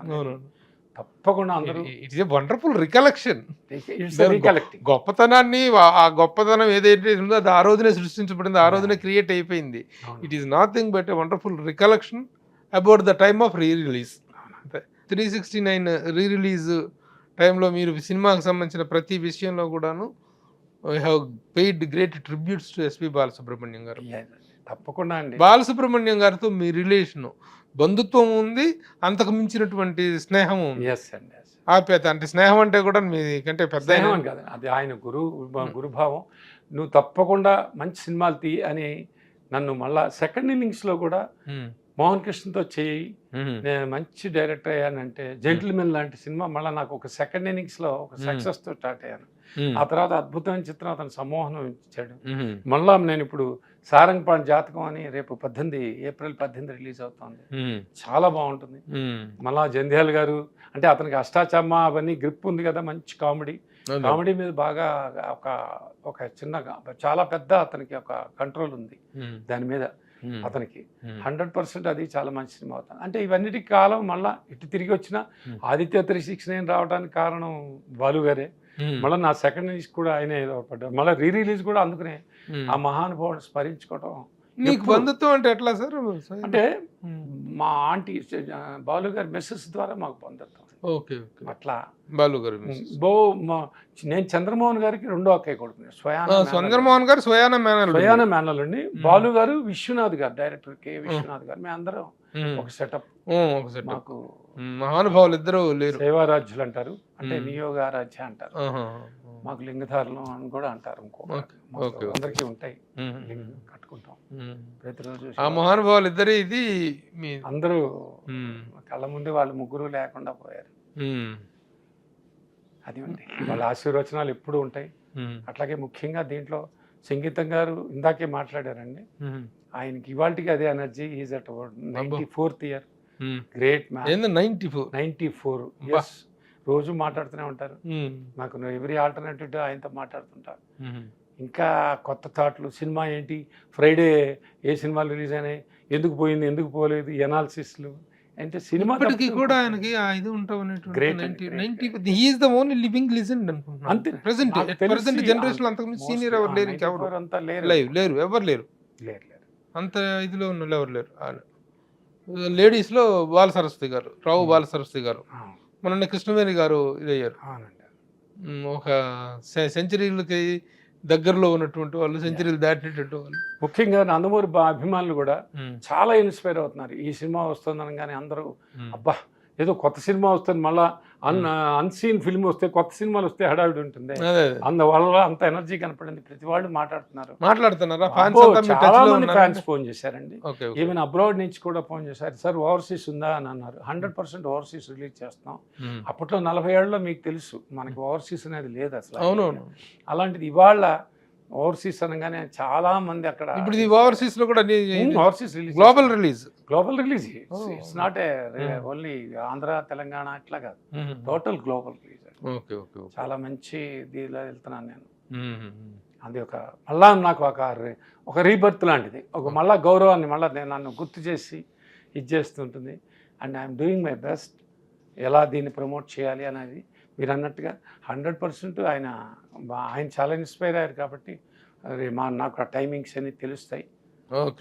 [SPEAKER 3] తప్పకుండా అందరూ
[SPEAKER 2] it's a wonderful recollection.
[SPEAKER 3] Recollecting
[SPEAKER 2] గొప్పతనాన్ని, ఆ గొప్పతనం ఏదైతే ఉందో అది ఆ రోజునే సృష్టించబడింది, ఆ రోజునే క్రియేట్ అయిపోయింది. It is nothing but a wonderful recollection about the time of re release. 369 re release టైంలో మీరు సినిమాకి సంబంధించిన ప్రతి విషయంలో కూడాను we have paid great tributes to SP Balasubrahmanyam గారు.
[SPEAKER 3] తప్పకుండా అండి.
[SPEAKER 2] బాలసుబ్రహ్మణ్యం గారితో మీ రిలేషను, బంధుత్వం ఉంది, అంతకు మించినటువంటి స్నేహం ఉంది, ఆప్యాయత. అంటే స్నేహం అంటే కూడా మీకంటే పెద్ద
[SPEAKER 3] కాదు, అది ఆయన గురుభావం. నువ్వు తప్పకుండా మంచి సినిమాలు తీ అని నన్ను మళ్ళా సెకండ్ ఇన్నింగ్స్లో కూడా మోహన్ కృష్ణతో చేయి, నేను మంచి డైరెక్టర్ అయ్యానంటే జెంటిల్మెన్ లాంటి సినిమా మళ్ళీ నాకు ఒక సెకండ్ ఇన్నింగ్స్లో ఒక సక్సెస్తో స్టార్ట్ అయ్యాను. ఆ తర్వాత అద్భుతమైన చిత్రం అతను సమ్మోహనం ఇచ్చాడు. మళ్ళా నేను ఇప్పుడు సారంగపాణి జాతకం అని రేపు ఏప్రిల్ 18 రిలీజ్ అవుతుంది, చాలా బాగుంటుంది. మళ్ళా జంధ్యాల గారు అంటే అతనికి అష్టాచమ్మ అవన్నీ గ్రిప్ ఉంది కదా, మంచి కామెడీ మీద బాగా ఒక చిన్న చాలా పెద్ద అతనికి ఒక కంట్రోల్ ఉంది దాని మీద అతనికి. 100% అది చాలా మంచి సినిమా అవుతుంది. అంటే ఇవన్నిటికి కాలం మళ్ళీ ఇటు తిరిగి వచ్చిన ఆదిత్య 369 రావడానికి కారణం బాలు గారే. మళ్ళీ నా సెకండ్ రిలీజ్ కూడా ఆయనే పడ్డారు. మళ్ళీ రీ రిలీజ్ కూడా అందుకనే ఆ మహానుభావుని స్మరించుకోవడం.
[SPEAKER 2] నీకు బంధుత్వం అంటే ఎట్లా సార్?
[SPEAKER 3] అంటే మా ఆంటీ బాలు గారి మెస్సెస్ ద్వారా మాకు బంధుత్వం.
[SPEAKER 2] ఓకే,
[SPEAKER 3] అట్లా
[SPEAKER 2] బాలు గారు.
[SPEAKER 3] నేను చంద్రమోహన్ గారికి రెండో అక్కయ్య కొడుకు,
[SPEAKER 2] చంద్రమోహన్ గారు స్వయాన
[SPEAKER 3] మేనల్ అండి. బాలు గారు విశ్వనాథ్ గారు, డైరెక్టర్ కె విశ్వనాథ్ గారు, మేము అందరం ఒక సెటప్. మాకు
[SPEAKER 2] మహానుభావులు ఇద్దరు లేరు,
[SPEAKER 3] సేవారాజ్యులు అంటారు, అంటే నియోగారాధ్య అంటారు. మాకు లింగధారణం అని కూడా అంటారు. అందరికీ ఉంటాయి, కట్టుకుంటాం ప్రతిరోజు.
[SPEAKER 2] ఆ మహానుభావులు ఇద్దరు ఇది
[SPEAKER 3] అందరూ కళ్ళ ముందు వాళ్ళు ముగ్గురు లేకుండా పోయారు. అది ఉంది, వాళ్ళ ఆశీర్వచనాలు ఎప్పుడు ఉంటాయి. అట్లాగే ముఖ్యంగా దీంట్లో సంగీతం గారు ఇందాకే మాట్లాడారండి, ఆయనకి ఇవాళకి అదే energy. Is at 94th year, great man. 94 years, రోజు మాట్లాడుతూనే ఉంటారు. నాకు ఎవ్రీ ఆల్టర్నేటివ్ ఆయనతో మాట్లాడుతుంటారు. ఇంకా కొత్త థాట్లు, సినిమా ఏంటి, ఫ్రైడే ఏ సినిమాలు రిలీజ్ అయినాయి, ఎందుకు పోయింది, ఎందుకు పోలేదు, ఎనాలిసిస్లు. అంటే సినిమా
[SPEAKER 2] కూడా ఆయనకి ఇది ఉంటావు. జనరేషన్ అంతకుముందు సీనియర్ ఎవరు లేరు, ఎవరు లేరు అంత ఇదిలో ఉన్న ఎవరు లేరు. లేడీస్ లో బాల సరస్వతి గారు, రావు బాల సరస్వతి గారు, మొన్న కృష్ణవేణి గారు ఇదయ్యారు. ఒక సెంచరీలకి దగ్గరలో ఉన్నటువంటి వాళ్ళు, సెంచరీలు దాటినటువంటి వాళ్ళు.
[SPEAKER 3] ముఖ్యంగా నందమూరి అభిమానులు కూడా చాలా ఇన్స్పైర్ అవుతున్నారు. ఈ సినిమా వస్తుంది అనగానే అందరూ అబ్బా ఏదో కొత్త సినిమా వస్తుంది, మళ్ళా అన్సీన్ ఫిల్మ్ వస్తే, కొత్త సినిమాలు వస్తే హడావిడి ఉంటుంది. అందువల్ల అంత ఎనర్జీ కనపడింది. ప్రతి వాళ్ళు మాట్లాడుతున్నారు. చాలా మంది ఫ్యాన్స్ ఫోన్ చేశారండి, ఈవెన్ అబ్రాడ్ నుంచి కూడా ఫోన్ చేశారు. సార్ ఓవర్సీస్ ఉందా అని అన్నారు. 100% ఓవర్సీస్ రిలీజ్ చేస్తాం. అప్పట్లో 40 ఏళ్ళలో మీకు తెలుసు మనకి ఓవర్సీస్ అనేది లేదు అసలు.
[SPEAKER 2] అవునవును.
[SPEAKER 3] అలాంటిది ఇవాళ ఓవర్సీస్ అనగానే చాలా మంది అక్కడ
[SPEAKER 2] ఇప్పుడు ఇది ఓవర్సీస్ లో కూడా
[SPEAKER 3] overseas release
[SPEAKER 2] global release.
[SPEAKER 3] Global release.
[SPEAKER 2] Oh.
[SPEAKER 3] It's not a only Andhra Telangana ఇట్లా కాదు, total global release.
[SPEAKER 2] Okay okay okay.
[SPEAKER 3] చాలా మంచి దీనిలో వెళ్తున్నాను నేను. అది ఒక మళ్ళా నాకు ఒక రీబర్త్ లాంటిది, ఒక మళ్ళా గౌరవాన్ని మళ్ళీ నేను నన్ను గుర్తు చేసి ఇది చేస్తుంటుంది. And I'm doing my best ఎలా దీన్ని ప్రమోట్ చేయాలి అనేది. మీరు అన్నట్టుగా 100% ఆయన చాలా ఇన్స్పైర్ అయ్యారు కాబట్టి నాకు ఆ టైమింగ్స్ అన్ని తెలుస్తాయి.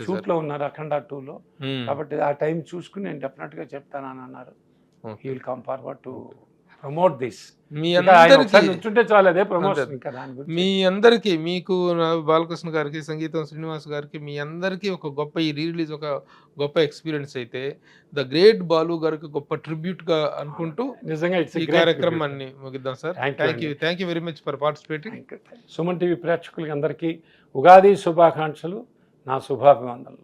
[SPEAKER 3] షూట్లో ఉన్నారు అఖండ 2లో, కాబట్టి ఆ టైం చూసుకుని నేను డెఫినెట్గా చెప్తానని అన్నారు. He will come forward to promote this.
[SPEAKER 2] మీ అందరికీ
[SPEAKER 3] నుంచుంటే చాలు, అదే ప్రమోషన్. ఇంకా దాని గురించి
[SPEAKER 2] మీ అందరికీ, మీకు బాలకృష్ణ గారికి, సంగీతం శ్రీనివాస్ గారికి, మీ అందరికీ ఒక గొప్ప ఈ రిలీజ్ ఒక గొప్ప ఎక్స్పీరియన్స్ అయితే ద గ్రేట్ బాలు గారికి గొప్ప ట్రిబ్యూట్ గా అనుకుంటూ
[SPEAKER 3] నిజంగా
[SPEAKER 2] ఈ కార్యక్రమాన్ని ముగిద్దాం sir. Thank you very much for participating.
[SPEAKER 3] Suman TV ప్రేక్షకులకి అందరికీ ఉగాది శుభాకాంక్షలు, నా శుభాభివందనలు.